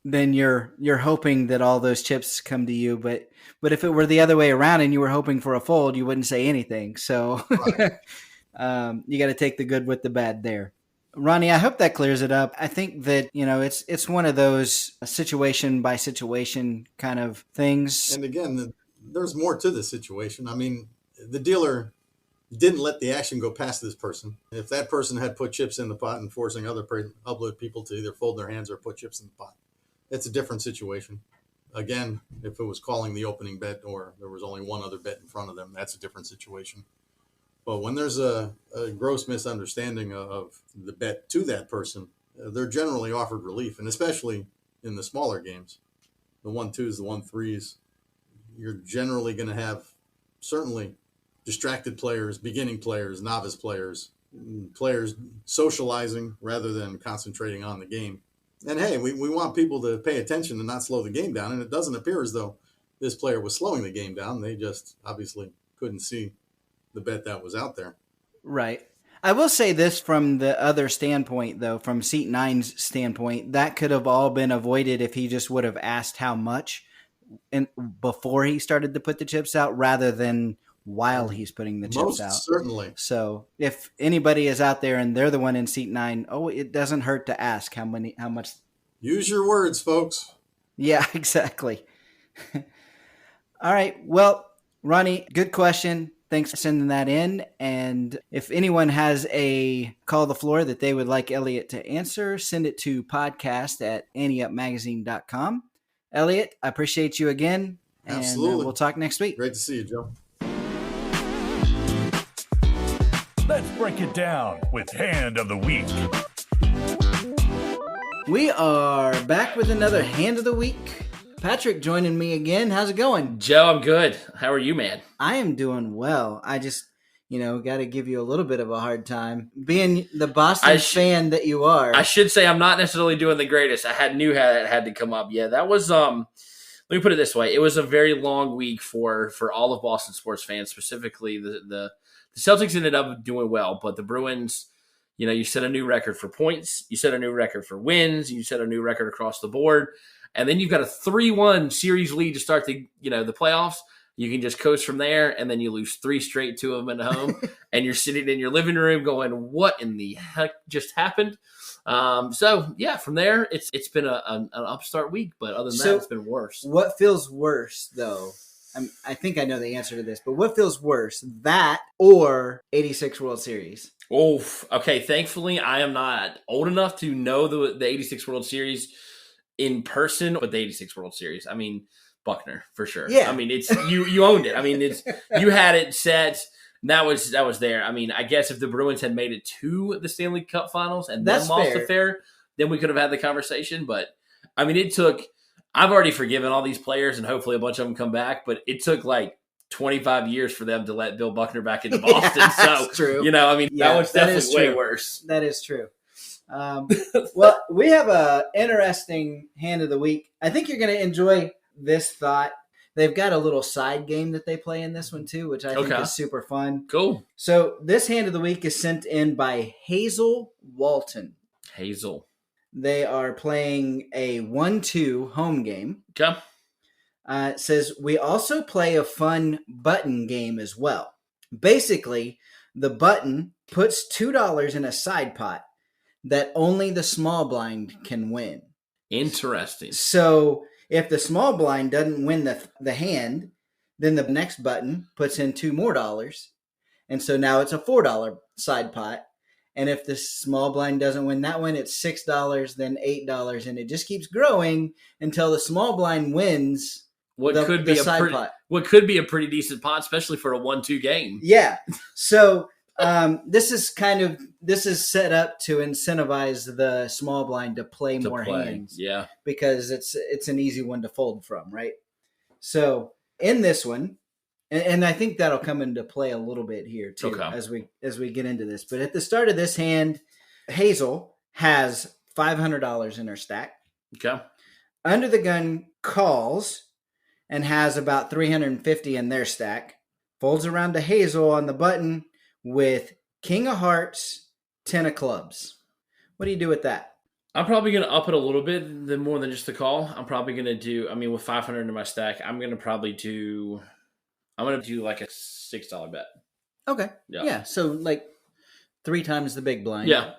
then you're hoping that all those chips come to you. But if it were the other way around and you were hoping for a fold, you wouldn't say anything. So Right. you got to take the good with the bad there. Ronnie, I hope that clears it up. I think that, it's one of those situation by situation kind of things. And again, there's more to the situation. I mean, the dealer didn't let the action go past this person. If that person had put chips in the pot and forcing other people to either fold their hands or put chips in the pot, it's a different situation. Again, if it was calling the opening bet or there was only one other bet in front of them, that's a different situation. But when there's a gross misunderstanding of the bet to that person, they're generally offered relief, and especially in the smaller games, the 1-2s, the 1-3s, you're generally going to have certainly distracted players, beginning players, novice players, players socializing rather than concentrating on the game. And hey, we want people to pay attention and not slow the game down, and it doesn't appear as though this player was slowing the game down. They just obviously couldn't see the bet that was out there. Right. I will say this from the other standpoint, though, from Seat 9's standpoint, that could have all been avoided if he just would have asked how much before he started to put the chips out rather than while he's putting the chips out. Most certainly. So if anybody is out there and they're the one in Seat 9, it doesn't hurt to ask how much. Use your words, folks. Yeah, exactly. All right. Well, Ronnie, good question. Thanks for sending that in. And if anyone has a call the floor that they would like Elliott to answer, send it to podcast@anteupmagazine.com. Elliott, I appreciate you again. Absolutely. And we'll talk next week. Great to see you, Joe. Let's break it down with Hand of the Week. We are back with another Hand of the Week. Patrick joining me again. How's it going? Joe, I'm good. How are you, man? I am doing well. I just, got to give you a little bit of a hard time. Being the Boston fan that you are. I should say I'm not necessarily doing the greatest. Knew how that had to come up. Yeah, that was, let me put it this way. It was a very long week for all of Boston sports fans, specifically the Celtics ended up doing well, but the Bruins, you set a new record for points. You set a new record for wins. You set a new record across the board. And then you've got a 3-1 series lead to start the playoffs. You can just coast from there, and then you lose 3 straight to them at home, and you're sitting in your living room going, "What in the heck just happened?" So yeah, from there it's been an upstart week, but other than that, it's been worse. What feels worse, though? I think I know the answer to this, but what feels worse, that or 86 World Series? Oh, okay. Thankfully, I am not old enough to know the 86 World Series in person, but the 86 World Series. I mean, Buckner for sure. Yeah. I mean, it's you owned it. I mean, you had it set. That was there. I mean, I guess if the Bruins had made it to the Stanley Cup Finals and then lost the fair, then we could have had the conversation. But I mean, I've already forgiven all these players, and hopefully a bunch of them come back. But it took like 25 years for them to let Bill Buckner back into Boston. Yeah, so that's true. I mean, that was definitely way worse. That is true. Well, we have a interesting Hand of the Week. I think you're going to enjoy this thought. They've got a little side game that they play in this one too, which I think is super fun. Cool. So this Hand of the Week is sent in by Hazel Walton. Hazel. They are playing a 1-2 home game. Okay. It says, we also play a fun button game as well. Basically, the button puts $2 in a side pot that only the small blind can win. Interesting. So if the small blind doesn't win the hand, then the next button puts in $2 more. And so now it's a $4 side pot. And if the small blind doesn't win that one, it's $6, then $8. And it just keeps growing until the small blind wins what could be a pretty decent pot, especially for a 1-2 game. Yeah. So this is set up to incentivize the small blind to play more hands. Yeah. Because it's an easy one to fold from, right? So in this one, and I think that'll come into play a little bit here too as we get into this. But at the start of this hand, Hazel has $500 in her stack. Okay. Under the gun calls and has about $350 in their stack. Folds around to Hazel on the button with King of Hearts, 10 of Clubs. What do you do with that? I'm probably going to up it a little bit more than just the call. I'm probably going to do, with 500 in my stack, I'm going to do like a $6 bet. Okay. Yeah. Yeah. So like 3 times the big blind. Yeah.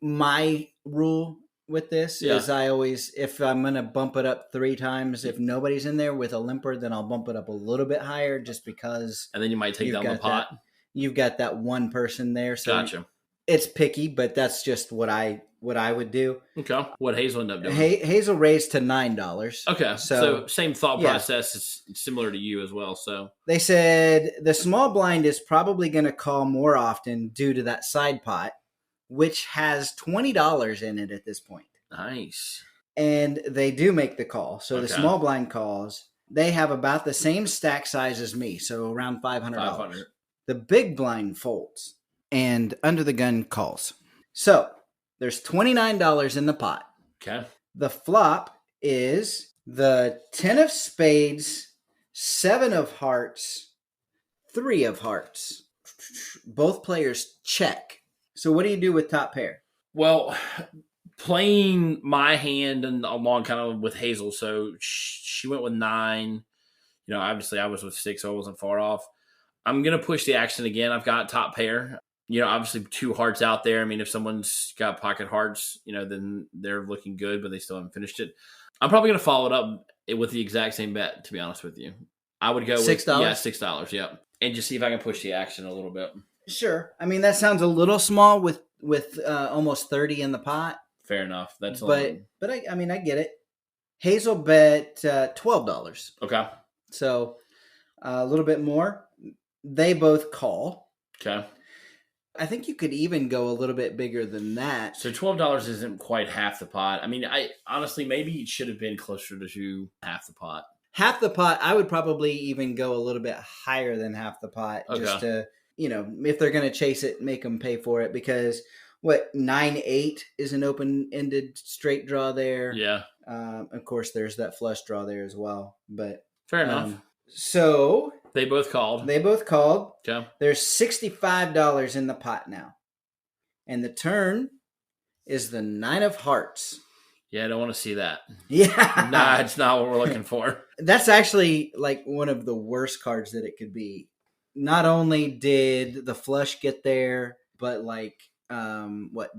My rule with this is I always, if I'm going to bump it up 3 times, if nobody's in there with a limper, then I'll bump it up a little bit higher just because. And then you might take down the pot. You've got that one person there. So gotcha. It's picky, but that's just what I would do. Okay. What Hazel ended up doing? Hazel raised to $9. Okay. So same thought process. It's similar to you as well. So they said the small blind is probably going to call more often due to that side pot, which has $20 in it at this point. Nice. And they do make the call. So the small blind calls. They have about the same stack size as me, so around $500. The big blind folds. And under the gun calls. So there's $29 in the pot. Okay. The flop is the 10 of spades, 7 of hearts, 3 of hearts. Both players check. So what do you do with top pair? Well, playing my hand and along kind of with Hazel. So she went with 9. Obviously I was with 6, so I wasn't far off. I'm going to push the action again. I've got top pair. Obviously 2 hearts out there. If someone's got pocket hearts, then they're looking good, but they still haven't finished it. I'm probably going to follow it up with the exact same bet, to be honest with you. I would go with $6? Yeah, $6, yeah. And just see if I can push the action a little bit. Sure. That sounds a little small with almost 30 in the pot. Fair enough. That's but I get it. Hazel bet $12. Okay. So a little bit more. They both call. Okay. I think you could even go a little bit bigger than that. So $12 isn't quite half the pot. I honestly, maybe it should have been closer to half the pot. Half the pot, I would probably even go a little bit higher than half the pot just to, if they're going to chase it, make them pay for it because 9-8 is an open-ended straight draw there. Yeah. Of course, there's that flush draw there as well. But fair enough. So they both called. Okay. There's $65 in the pot now. And the turn is the 9 of hearts. Yeah, I don't want to see that. Yeah. Nah, it's not what we're looking for. That's actually like one of the worst cards that it could be. Not only did the flush get there, but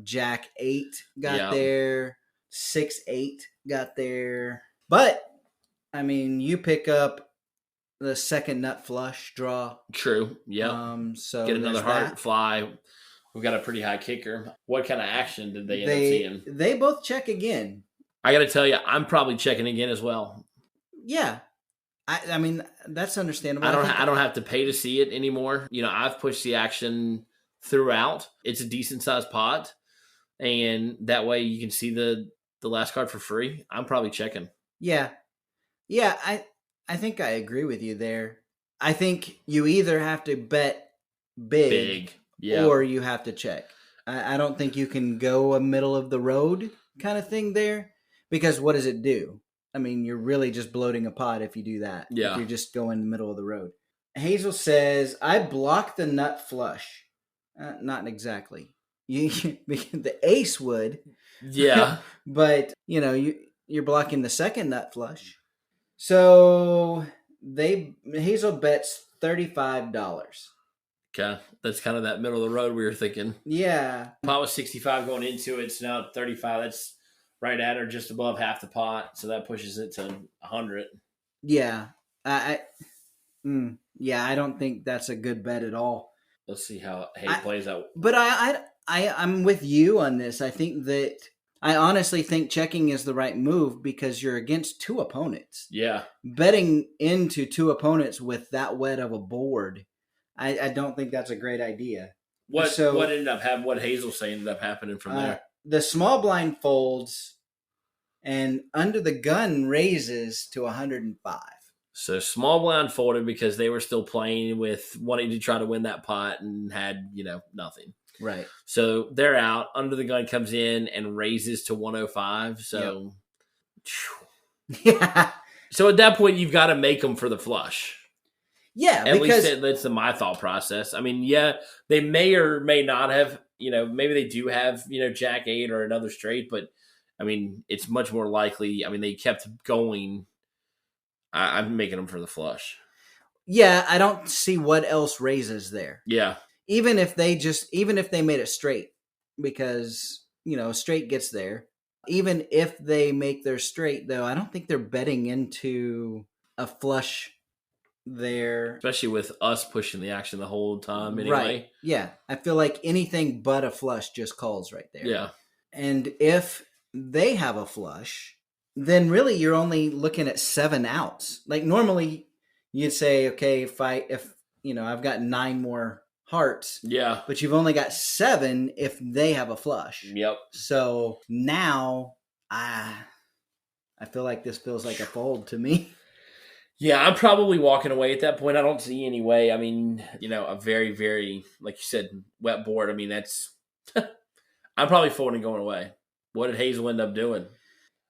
Jack 8 got there, 6-8 got there. But you pick up the second nut flush draw. True. Yeah. So get another heart fly. We've got a pretty high kicker. What kind of action did they end up seeing? They both check again. I got to tell you, I'm probably checking again as well. Yeah. That's understandable. I don't have to pay to see it anymore. I've pushed the action throughout. It's a decent sized pot. And that way you can see the last card for free. I'm probably checking. Yeah. Yeah. I think I agree with you there. I think you either have to bet big. Yeah. Or you have to check. I don't think you can go a middle of the road kind of thing there because what does it do? You're really just bloating a pot if you do that. Yeah. If you're just going the middle of the road. Hazel says, I blocked the nut flush. Not exactly. The ace would. Yeah. But, you're blocking the second nut flush. So Hazel bets $35. Okay. That's kind of that middle of the road we were thinking. Yeah. Pot was 65 going into it. So now 35. That's right at or just above half the pot. So that pushes it to 100. Yeah. I don't think that's a good bet at all. Let's see how Hayes plays out. But I'm with you on this. I honestly think checking is the right move because you're against 2 opponents. Yeah. Betting into 2 opponents with that wet of a board, I don't think that's a great idea. What ended up happening? What Hazel say ended up happening from there? The small blind folds, and under the gun raises to 105. So small blind folded because they were still playing with wanting to try to win that pot and had nothing. Right. So they're out. Under the gun comes in and raises to 105. So, yeah. So at that point, you've got to make them for the flush. Yeah, at least that's my thought process. They may or may not have, maybe they do have, Jack 8 or another straight, but I mean, it's much more likely. I mean, they kept going. I'm making them for the flush. Yeah, I don't see what else raises there. Yeah. Even if they made it straight, because, straight gets there. Even if they make their straight, though, I don't think they're betting into a flush there. Especially with us pushing the action the whole time anyway. Right. Yeah. I feel like anything but a flush just calls right there. Yeah. And if they have a flush, then really you're only looking at 7 outs. Like normally you'd say, okay, if I've got 9 more hearts. Yeah. But you've only got 7 if they have a flush. Yep. So now I feel like this feels like a fold to me. Yeah, I'm probably walking away at that point. I don't see any way. I mean, a very, very, like you said, wet board. I mean, that's I'm probably folding and going away. What did Hazel end up doing?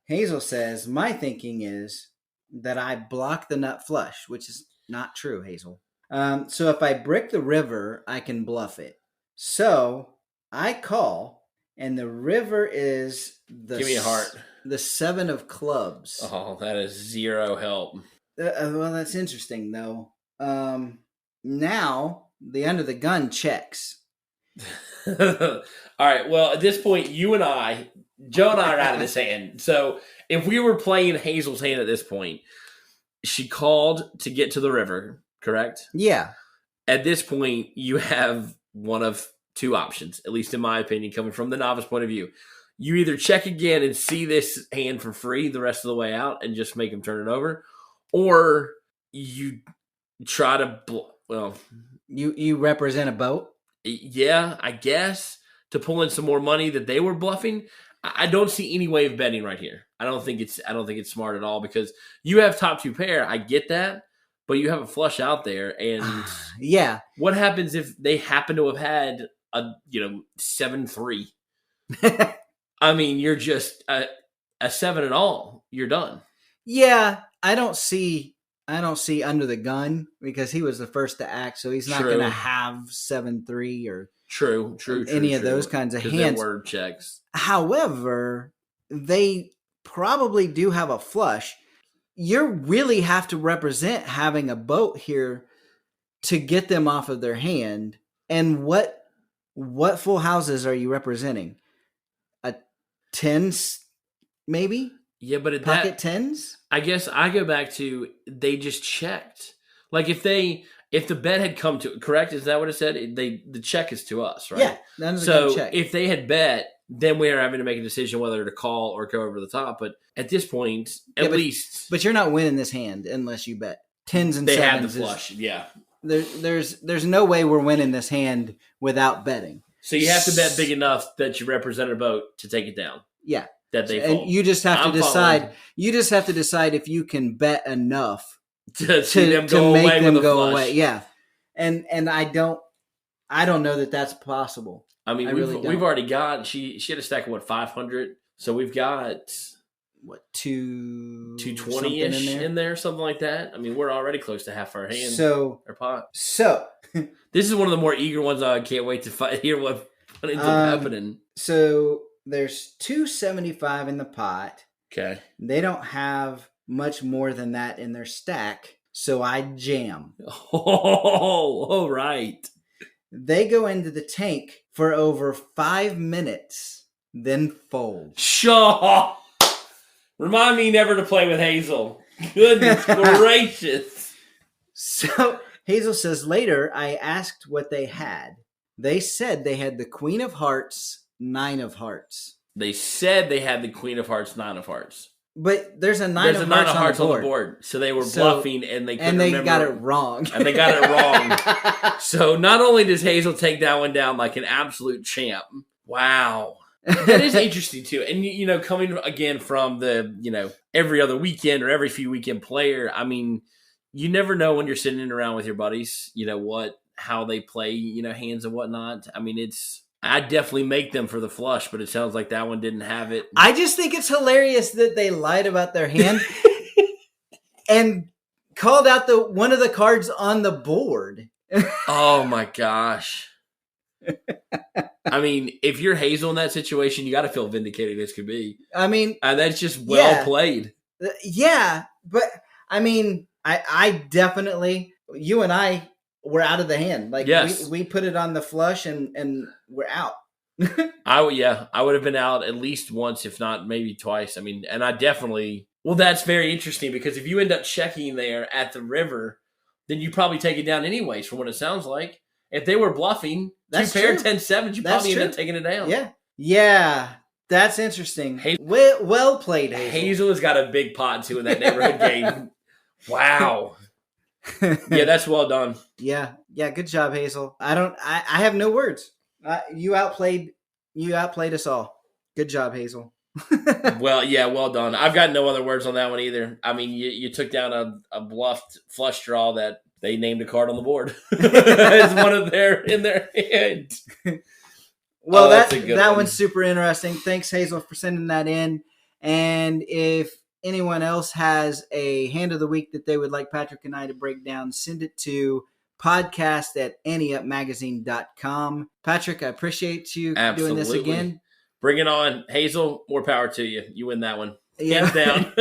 Hazel says, my thinking is that I block the nut flush, which is not true, Hazel. So if I brick the river, I can bluff it. So I call, and the river is Give me a heart. The 7 of clubs. Oh, that is zero help. Well, that's interesting, though. Now, the under the gun checks. All right, well, at this point, Joe and I are out of this hand. So if we were playing Hazel's hand at this point, she called to get to the river, correct? Yeah. At this point, you have one of 2 options, at least in my opinion, coming from the novice point of view. You either check again and see this hand for free the rest of the way out and just make him turn it over, or you try to, You represent a boat? Yeah, I guess, to pull in some more money that they were bluffing. I don't see any way of betting right here. I don't think it's smart at all, because you have top 2 pair. I get that, but you have a flush out there, and yeah. What happens if they happen to have had a 7-3? I mean, you're just a 7 and all. You're done. Yeah, I don't see under the gun, because he was the first to act, so he's not going to have 7-3 or true any of those kinds of hands. Word checks. However, they probably do have a flush. You really have to represent having a boat here to get them off of their hand. And what full houses are you representing? A 10s, maybe? Yeah, but at pocket 10s? I guess I go back to, they just checked. Like if the bet had come to, correct? Is that what it said? The check is to us, right? Yeah. So if they had bet, then we are having to make a decision whether to call or go over the top. But at this point, at least. But you're not winning this hand unless you bet 10s and 7s. They have the flush, yeah. There's no way we're winning this hand without betting. So you have to bet big enough that you represent a boat to take it down. Yeah. That they fold. And you just have to decide. Following. You just have to decide if you can bet enough to make them go away. Yeah, and I don't know that that's possible. I mean, we've already got. She had a stack of 500. So we've got 220-ish in there, something like that. I mean, we're already close to half our hand. Our pot. So this is one of the more eager ones. I can't wait to hear what ends up happening. So there's 275 in the pot. Okay. They don't have much more than that in their stack, so I jam. Oh, all right. They go into the tank for over 5 minutes, then fold. Shaw! Remind me never to play with Hazel. Goodness gracious. So Hazel says, later, I asked what they had. They said they had the Queen of Hearts, 9 of Hearts. They said they had the Queen of Hearts, 9 of Hearts. But there's a 9 of Hearts on the board. So they were bluffing, and they couldn't remember. Got it wrong. And they got it wrong. So not only does Hazel take that one down like an absolute champ. Wow. That is interesting, too. And, coming again from the, every other weekend or every few weekend player, I mean, you never know when you're sitting around with your buddies, how they play, hands and whatnot. I mean, I definitely make them for the flush, but it sounds like that one didn't have it. I just think it's hilarious that they lied about their hand and called out one of the cards on the board. Oh my gosh. I mean, if you're Hazel in that situation, you got to feel vindicated as could be. I mean, and that's just well played. Yeah, but I mean, I definitely, you and I were out of the hand. Like, yes. we put it on the flush and we're out. I would have been out at least once, if not maybe twice. I mean, and I definitely. Well, that's very interesting because if you end up checking there at the river, then you probably take it down anyways. From what it sounds like, if they were bluffing, that's 10-7, you probably end up taking it down. Yeah, that's interesting. Well played, Hazel. Hazel has got a big pot too in that neighborhood game. Wow. Yeah, that's well done. Yeah, good job, Hazel. I have no words. You outplayed us all. Good job, Hazel. Well done. I've got no other words on that one either. I mean, you took down a bluffed flush draw that they named a card on the board as one of in their hand. Well, that one's super interesting. Thanks, Hazel, for sending that in. And if anyone else has a hand of the week that they would like Patrick and I to break down, send it to podcast@anyupmagazine.com. Patrick, I appreciate you doing this again. Bring it on. Hazel, more power to you. You win that one. Hands down.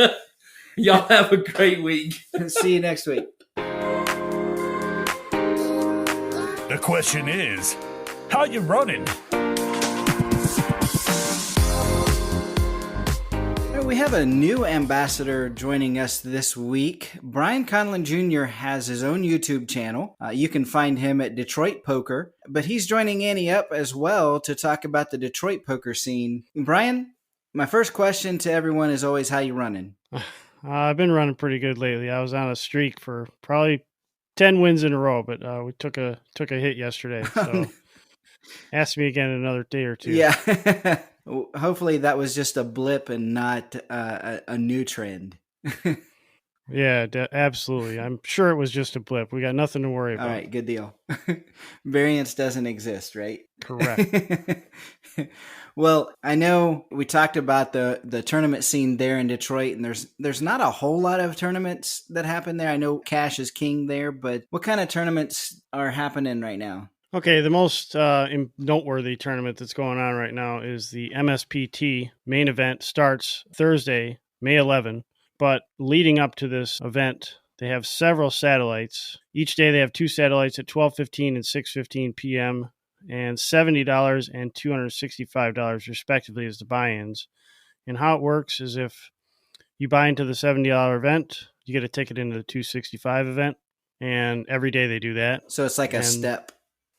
Y'all have a great week. See you next week. The question is, how you running? We have a new ambassador joining us this week. Brian Conlon Jr. has his own YouTube channel. You can find him at Detroit Poker, but he's joining Ante Up as well to talk about the Detroit poker scene. Brian, my first question to everyone is always, how you running? I've been running pretty good lately. I was on a streak for probably 10 wins in a row, but we took a hit yesterday. So ask me again in another day or two. Yeah. Hopefully that was just a blip and not a new trend. Yeah, absolutely. I'm sure it was just a blip. We got nothing to worry about. All right, good deal. Variance doesn't exist, right? Correct. Well, I know we talked about the tournament scene there in Detroit, and there's not a whole lot of tournaments that happen there. I know cash is king there, but what kind of tournaments are happening right now? Okay, the most noteworthy tournament that's going on right now is the MSPT main event. Starts Thursday, May 11. But leading up to this event, they have several satellites. Each day they have two satellites at 12:15 and 6:15 p.m. and $70 and $265 respectively as the buy-ins. And how it works is if you buy into the $70 event, you get a ticket into the $265 event. And every day they do that. So it's like a step.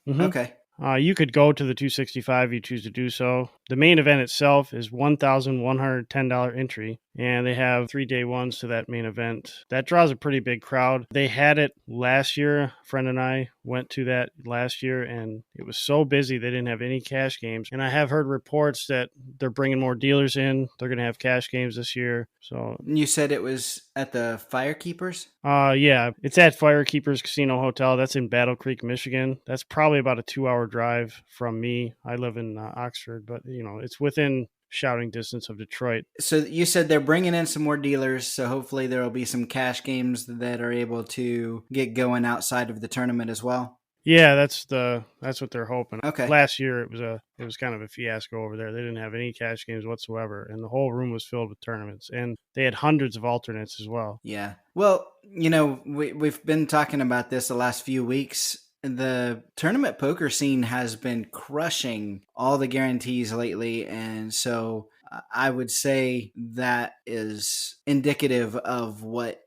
Mm-hmm. Okay. You could go to the $265 if you choose to do so. The main event itself is $1,110 entry, and they have 3 day ones to that main event. That draws a pretty big crowd. They had it last year. A friend and I went to that last year, and it was so busy they didn't have any cash games. And I have heard reports that they're bringing more dealers in. They're going to have cash games this year. So you said it was at the Firekeepers? Yeah, it's at Firekeepers Casino Hotel. That's in Battle Creek, Michigan. That's probably about a 2-hour drive from me. I live in Oxford, but it's within shouting distance of Detroit. So you said they're bringing in some more dealers, so hopefully there will be some cash games that are able to get going outside of the tournament as well. Yeah, that's what they're hoping. Okay. Last year it was kind of a fiasco over there. They didn't have any cash games whatsoever, and the whole room was filled with tournaments, and they had hundreds of alternates as well. Yeah. Well, we've been talking about this the last few weeks. The tournament poker scene has been crushing all the guarantees lately, and so I would say that is indicative of what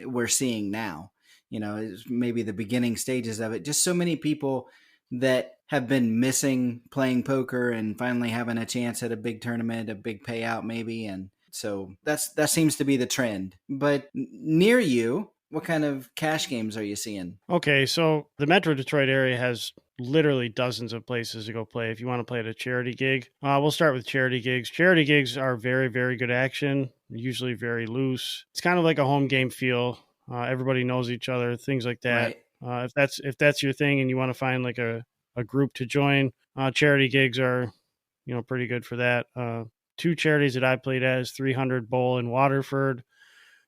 we're seeing now. It's maybe the beginning stages of it. Just so many people that have been missing playing poker and finally having a chance at a big tournament, a big payout maybe, and so that seems to be the trend. But near you, what kind of cash games are you seeing? Okay, so the Metro Detroit area has literally dozens of places to go play. If you want to play at a charity gig, we'll start with charity gigs. Charity gigs are very, very good action, usually very loose. It's kind of like a home game feel. Everybody knows each other, things like that. Right. If that's your thing and you want to find like a group to join, charity gigs are, pretty good for that. 2 charities that I played at is 300 Bowl in Waterford,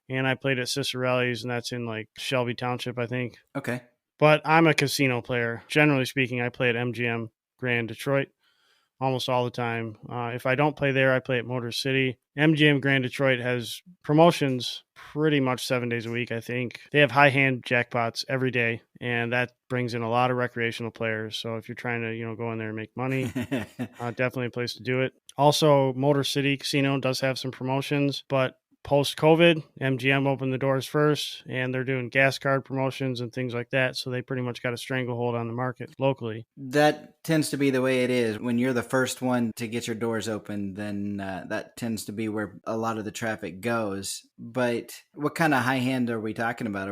and I played at Cicerelli's, and that's in like Shelby Township, I think. Okay. But I'm a casino player. Generally speaking, I play at MGM Grand Detroit almost all the time. If I don't play there, I play at Motor City. MGM Grand Detroit has promotions pretty much 7 days a week, I think. They have high hand jackpots every day, and that brings in a lot of recreational players. So if you're trying to, go in there and make money, definitely a place to do it. Also, Motor City Casino does have some promotions, but post-COVID, MGM opened the doors first, and they're doing gas card promotions and things like that. So they pretty much got a stranglehold on the market locally. That tends to be the way it is. When you're the first one to get your doors open, then that tends to be where a lot of the traffic goes. But what kind of high hand are we talking about?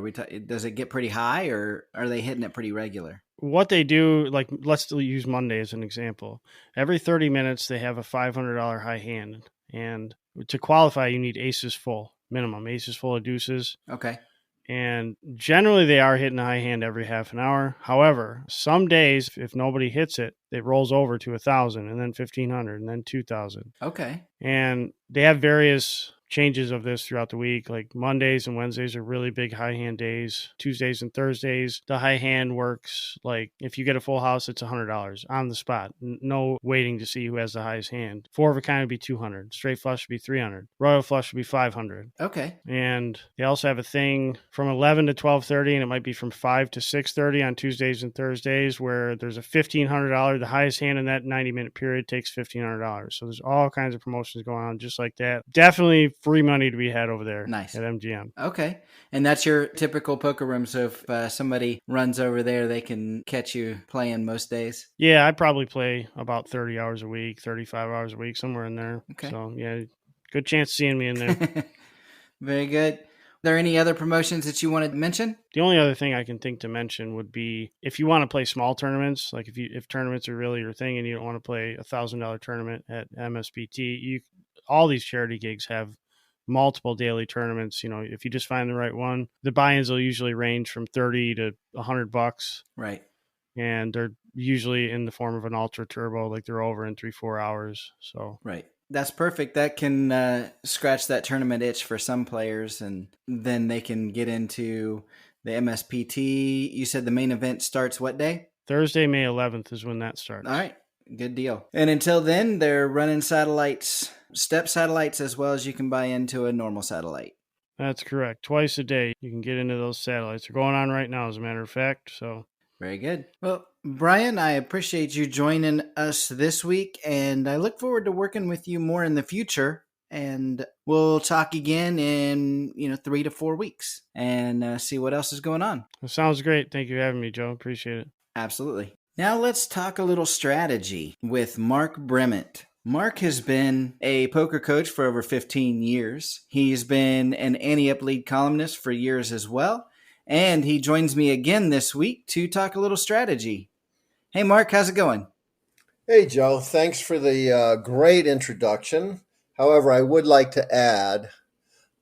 Does it get pretty high, or are they hitting it pretty regular? What they do, like, let's use Monday as an example. Every 30 minutes, they have a $500 high hand. And to qualify, you need aces full, minimum, aces full of deuces. Okay. And generally, they are hitting a high hand every half an hour. However, some days, if nobody hits it, it rolls over to 1,000 and then 1,500 and then 2,000. Okay. And they have various changes of this throughout the week. Like Mondays and Wednesdays are really big high hand days. Tuesdays and Thursdays, the high hand works. Like if you get a full house, it's $100 on the spot. No waiting to see who has the highest hand. Four of a kind would be 200. Straight flush would be 300. Royal flush would be 500. Okay. And they also have a thing from 11 to 12:30, and it might be from 5 to 6:30 on Tuesdays and Thursdays, where there's a $1,500. The highest hand in that 90-minute period takes $1,500. So there's all kinds of promotions going on just like that. Definitely free money to be had over there. Nice. At MGM. Okay. And that's your typical poker room. So if somebody runs over there, they can catch you playing most days? Yeah, I probably play about 30 hours a week, 35 hours a week, somewhere in there. Okay. So, yeah, good chance of seeing me in there. Very good. Are there any other promotions that you wanted to mention? The only other thing I can think to mention would be if you want to play small tournaments, like if tournaments are really your thing and you don't want to play a $1,000 tournament at MSPT, all these charity gigs have multiple daily tournaments. If you just find the right one, the buy-ins will usually range from $30 to $100. Right. And they're usually in the form of an ultra turbo, like they're over in 3-4 hours. So right. That's perfect. That can scratch that tournament itch for some players, and then they can get into the MSPT. You said the main event starts what day? Thursday, May 11th is when that starts. All right. Good deal. And until then, they're running satellites, step satellites, as well as you can buy into a normal satellite. That's correct. Twice a day, you can get into those satellites. They're going on right now, as a matter of fact. So very good. Well, Brian, I appreciate you joining us this week, and I look forward to working with you more in the future. And we'll talk again in 3 to 4 weeks and see what else is going on. That sounds great. Thank you for having me, Joe. Appreciate it. Absolutely. Now let's talk a little strategy with Mark Brement. Mark has been a poker coach for over 15 years. He's been an Ante Up lead columnist for years as well. And he joins me again this week to talk a little strategy. Hey, Mark, how's it going? Hey, Joe. Thanks for the great introduction. However, I would like to add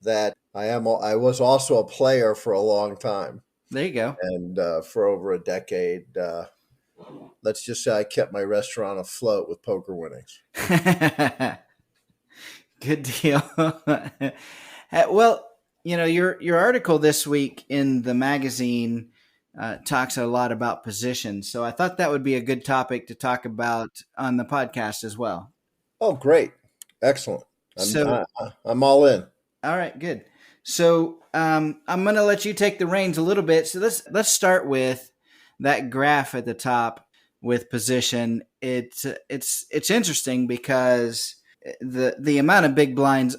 that I was also a player for a long time. There you go. And for over a decade, let's just say I kept my restaurant afloat with poker winnings. Good deal. Well, your article this week in the magazine talks a lot about position. So I thought that would be a good topic to talk about on the podcast as well. Oh, great. Excellent. I'm all in. All right, good. So I'm going to let you take the reins a little bit. So let's start with that graph at the top with position. It's interesting because the amount of big blinds,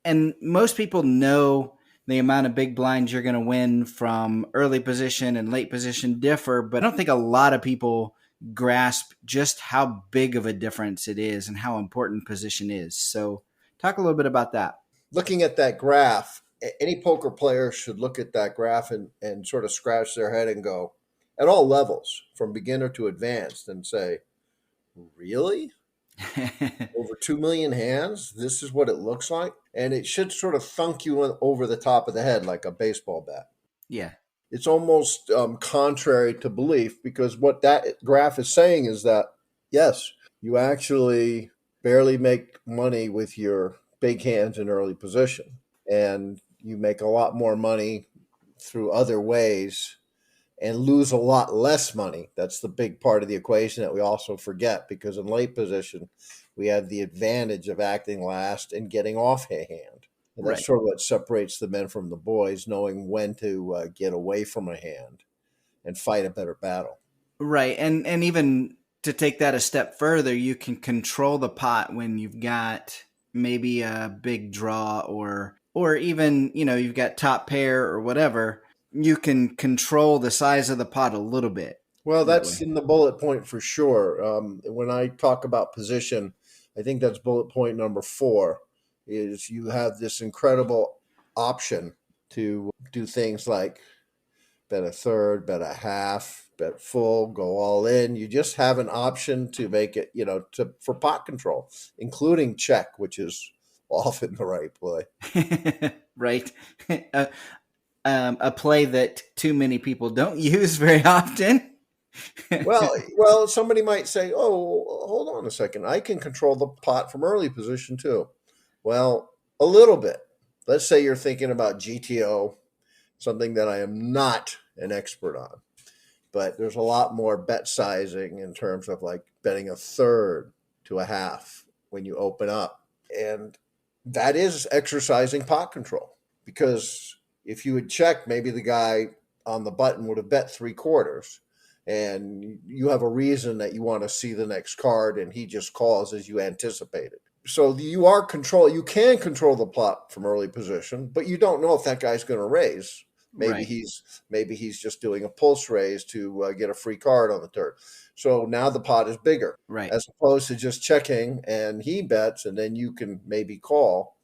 and most people know the amount of big blinds you're going to win from early position and late position differ, but I don't think a lot of people grasp just how big of a difference it is and how important position is. So talk a little bit about that. Looking at that graph, any poker player should look at that graph and sort of scratch their head and go, at all levels, from beginner to advanced, and say, really? Over 2 million hands? This is what it looks like? And it should sort of thunk you over the top of the head like a baseball bat. Yeah. It's almost contrary to belief, because what that graph is saying is that, yes, you actually barely make money with your big hands in early position, and you make a lot more money through other ways. and lose a lot less money. That's the big part of the equation that we also forget, because in late position, we have the advantage of acting last and getting off a hand. And that's Right. sort of what separates the men from the boys, knowing when to get away from a hand and fight a better battle. Right. And even to take that a step further, you can control the pot when you've got maybe a big draw or even, you've got top pair or whatever. You can control the size of the pot a little bit. Well, that that's way. in the bullet point for sure. When I talk about position, I think that's bullet point number 4, is you have this incredible option to do things like bet a third, bet a half, bet full, go all in. You just have an option to make it, for pot control, including check, which is often the right play. Right. A play that too many people don't use very often. Well, somebody might say, "Oh, hold on a second. I can control the pot from early position too." Well, a little bit. Let's say you're thinking about GTO, something that I am not an expert on, but there's a lot more bet sizing in terms of like betting a third to a half when you open up. And that is exercising pot control, because if you had checked, maybe the guy on the button would have bet 3/4, and you have a reason that you want to see the next card, and he just calls as you anticipated. So you can control the pot from early position, but you don't know if that guy's going to raise. Maybe Right. he's just doing a pulse raise to get a free card on the turn. So now the pot is bigger, Right. as opposed to just checking and he bets and then you can maybe call.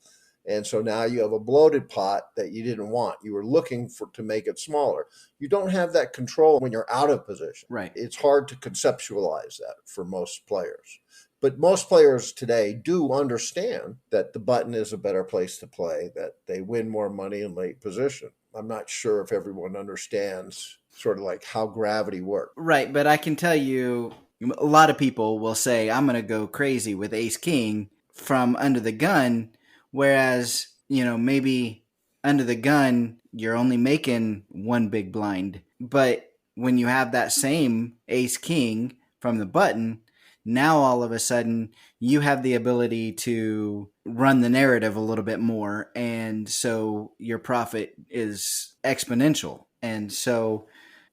And so now you have a bloated pot that you didn't want. You were looking to make it smaller. You don't have that control when you're out of position. Right. It's hard to conceptualize that for most players. But most players today do understand that the button is a better place to play, that they win more money in late position. I'm not sure if everyone understands sort of like how gravity works. Right, but I can tell you, a lot of people will say, I'm going to go crazy with ace king from under the gun, whereas, maybe under the gun, you're only making one big blind. But when you have that same ace king from the button, now all of a sudden you have the ability to run the narrative a little bit more. And so your profit is exponential. And so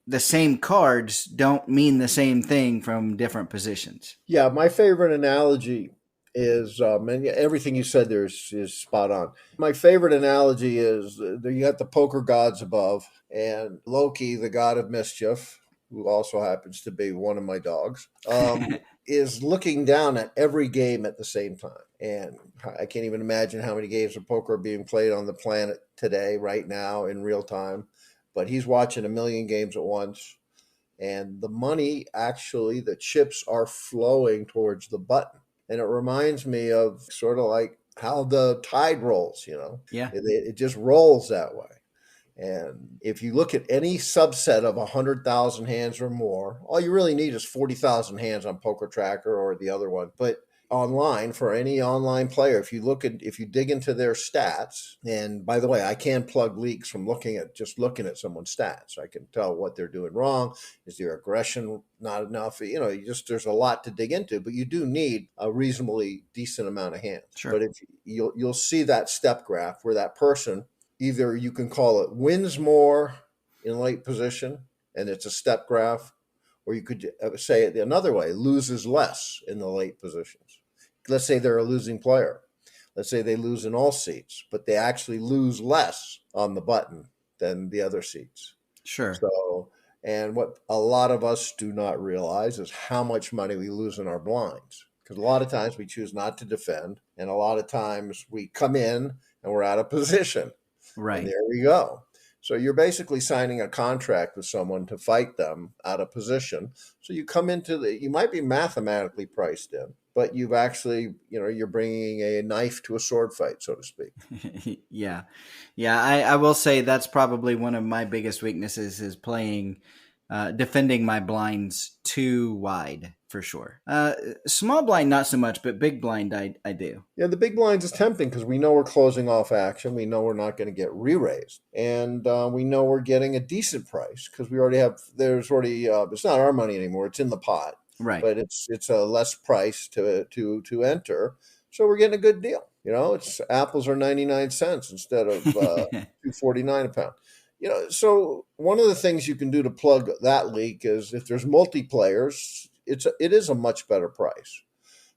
the same cards don't mean the same thing from different positions. Yeah, my favorite analogy is, and everything you said there is spot on. My favorite analogy is you got the poker gods above, and Loki, the god of mischief, who also happens to be one of my dogs, is looking down at every game at the same time. And I can't even imagine how many games of poker are being played on the planet today, right now, in real time. But he's watching a million games at once. And the money, actually, the chips are flowing towards the button. And it reminds me of sort of like how the tide rolls, Yeah. It just rolls that way. And if you look at any subset of 100,000 hands or more, all you really need is 40,000 hands on Poker Tracker or the other one. But online, for any online player, if you dig into their stats, and by the way, I can plug leaks from looking at someone's stats. I can tell what they're doing wrong. Is their aggression not enough? There's a lot to dig into, but you do need a reasonably decent amount of hands. Sure. But if you'll see that step graph where that person, either you can call it wins more in late position, and it's a step graph, or you could say it another way, loses less in the late positions. Let's say they're a losing player. Let's say they lose in all seats, but they actually lose less on the button than the other seats. Sure. So, and what a lot of us do not realize is how much money we lose in our blinds. Because a lot of times we choose not to defend, and a lot of times we come in and we're out of position. Right. And there we go. So you're basically signing a contract with someone to fight them out of position. So you come you might be mathematically priced in, but you've actually, you're bringing a knife to a sword fight, so to speak. Yeah. I will say that's probably one of my biggest weaknesses is defending my blinds too wide for sure. Small blind, not so much, but big blind, I do. Yeah, the big blinds is tempting because we know we're closing off action. We know we're not going to get re-raised. And we know we're getting a decent price because we already have, there's already, it's not our money anymore. It's in the pot. Right. But it's a less price to enter. So we're getting a good deal. It's apples are 99 cents instead of $2.49 a pound. So one of the things you can do to plug that leak is if there's multiplayers, it is a much better price.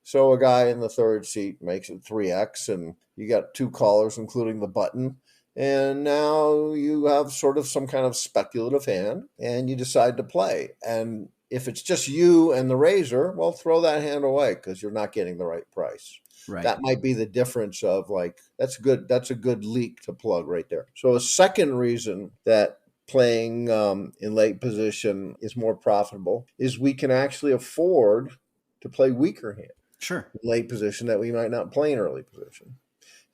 So a guy in the third seat makes it 3x, and you got 2 callers, including the button. And now you have sort of some kind of speculative hand, and you decide to play. And if it's just you and the raiser, well, throw that hand away because you're not getting the right price. Right. That might be the difference of that's a good leak to plug right there. So a second reason that playing in late position is more profitable is we can actually afford to play weaker hands. Sure. In late position that we might not play in early position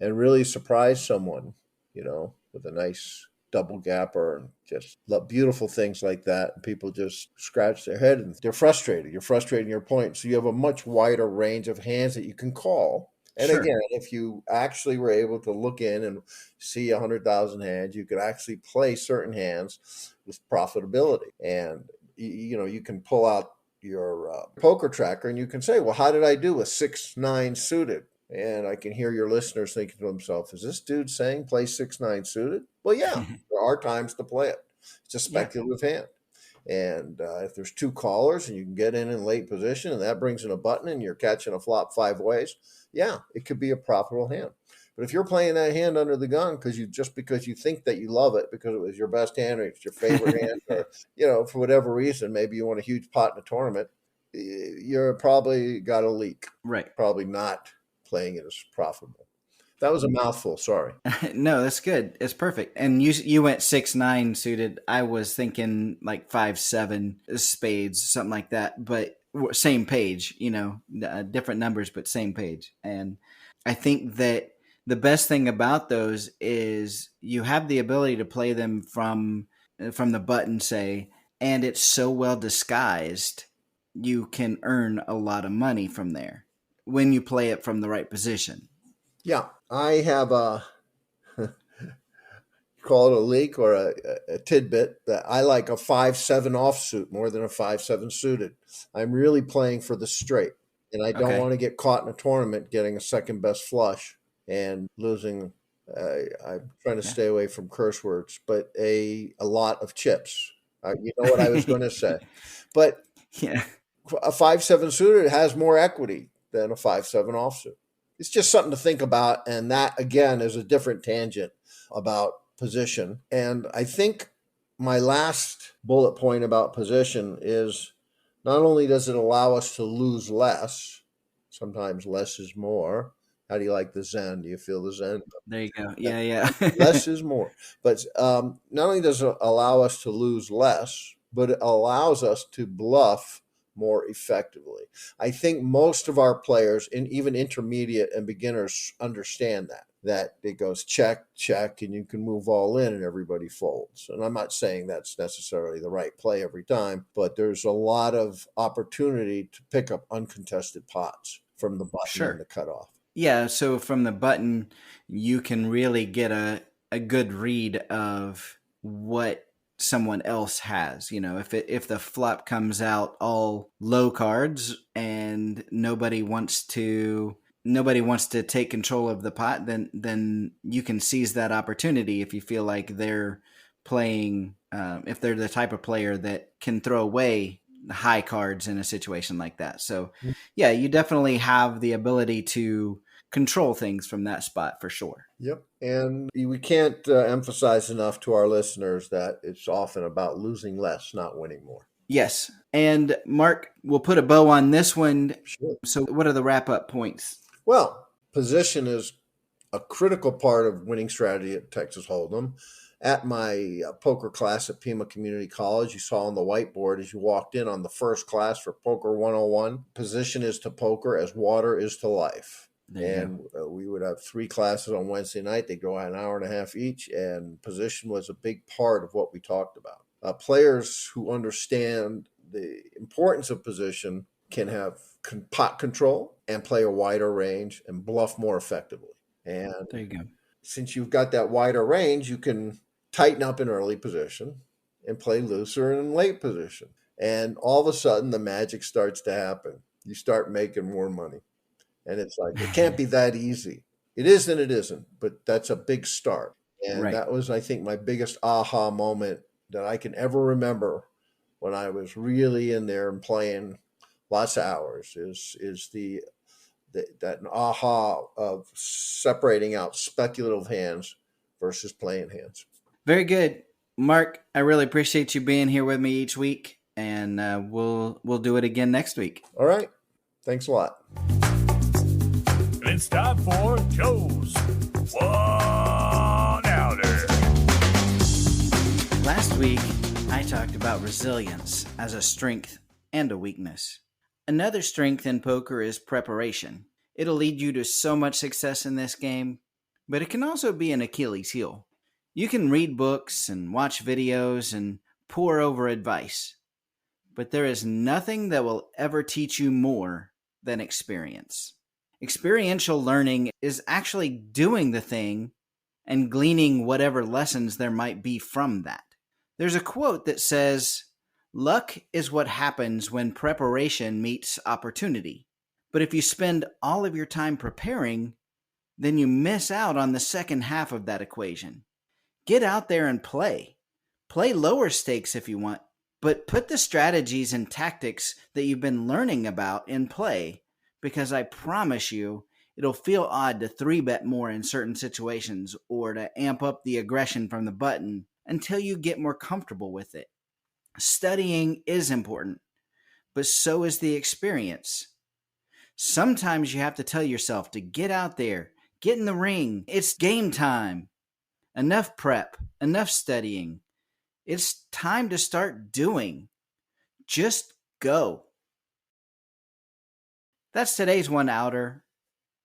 and really surprise someone, with a nice double gapper and just beautiful things like that. And people just scratch their head and they're frustrated. You're frustrating your point. So you have a much wider range of hands that you can call. And Sure. Again, if you actually were able to look in and see 100,000 hands, you could actually play certain hands with profitability. And, you can pull out your poker tracker and you can say, well, how did I do with 6-9 suited? And I can hear your listeners thinking to themselves, is this dude saying play 6-9 suited? Well, yeah, there are times to play it. It's a speculative hand. And if there's 2 callers and you can get in late position and that brings in a button and you're catching a flop 5 ways, yeah, it could be a profitable hand. But if you're playing that hand under the gun because you think that you love it because it was your best hand or it's your favorite hand or, for whatever reason, maybe you want a huge pot in a tournament, you're probably got a leak. Right. Probably not playing it as profitable. That was a mouthful. Sorry. No, that's good. It's perfect. And you went 6-9 suited. I was thinking like 5-7 spades, something like that. But same page, different numbers, but same page. And I think that the best thing about those is you have the ability to play them from the button, say, and it's so well disguised, you can earn a lot of money from there when you play it from the right position. Yeah, I have call it a leak or a tidbit that I like a 5-7 offsuit more than a 5-7 suited. I'm really playing for the straight, and I don't want to get caught in a tournament getting a second best flush and losing. I'm trying to stay away from curse words, but a lot of chips. You know what I was going to say, but yeah, a 5-7 suited has more equity than a 5-7 offsuit. It's just something to think about, and that again is a different tangent about position. And I think my last bullet point about position is not only does it allow us to lose less, sometimes less is more. How do you like the Zen? Do you feel the Zen? There you go. Yeah. Less is more. But not only does it allow us to lose less, but it allows us to bluff more effectively. I think most of our players, and even intermediate and beginners, understand that it goes check, check, and you can move all in and everybody folds. And I'm not saying that's necessarily the right play every time, but there's a lot of opportunity to pick up uncontested pots from the button and the cutoff. Yeah, so from the button, you can really get a good read of what someone else has. If the flop comes out all low cards and nobody wants to take control of the pot, then you can seize that opportunity if you feel like they're playing, if they're the type of player that can throw away high cards in a situation like that. So yeah, you definitely have the ability to control things from that spot for sure. Yep. And we can't emphasize enough to our listeners that it's often about losing less, not winning more. Yes. And Mark, we'll put a bow on this one. Sure. So what are the wrap-up points? Well, position is a critical part of winning strategy at Texas Hold'em. At my poker class at Pima Community College, you saw on the whiteboard as you walked in on the first class for Poker 101, position is to poker as water is to life. And we would have 3 classes on Wednesday night. They go an hour and a half each, and position was a big part of what we talked about. Players who understand the importance of position can have pot control and play a wider range and bluff more effectively. And There you go. since you've got that wider range, you can tighten up in early position and play looser in late position. And all of a sudden, the magic starts to happen. You start making more money. And it's like, it can't be that easy. It is and it isn't, but that's a big start. And Right. that was, I think, my biggest aha moment that I can ever remember when I was really in there and playing lots of hours is that an aha of separating out speculative hands versus playing hands. Very good. Mark, I really appreciate you being here with me each week, and we'll do it again next week. All right. Thanks a lot. It's time for Joe's 1-Outer. Last week, I talked about resilience as a strength and a weakness. Another strength in poker is preparation. It'll lead you to so much success in this game, but it can also be an Achilles heel. You can read books and watch videos and pore over advice, but there is nothing that will ever teach you more than experience. Experiential learning is actually doing the thing and gleaning whatever lessons there might be from that. There's a quote that says, "Luck is what happens when preparation meets opportunity. But if you spend all of your time preparing, then you miss out on the second half of that equation." Get out there and play. Play lower stakes if you want, but put the strategies and tactics that you've been learning about in play, because I promise you, it'll feel odd to 3-bet more in certain situations or to amp up the aggression from the button until you get more comfortable with it. Studying is important, but so is the experience. Sometimes you have to tell yourself to get out there, get in the ring. It's game time. Enough prep, enough studying. It's time to start doing. Just go. That's today's 1-Outer,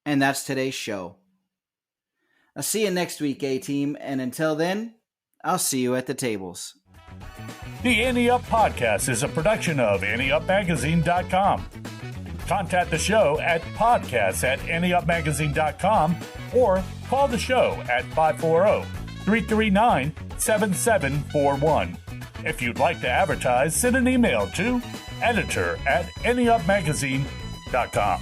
and that's today's show. I'll see you next week, A-Team, and until then, I'll see you at the tables. The Ante Up Podcast is a production of AnteUpMagazine.com. Contact the show at podcasts@AnteUpMagazine.com or call the show at 540-339-7741. If you'd like to advertise, send an email to editor@AnteUpMagazine.com.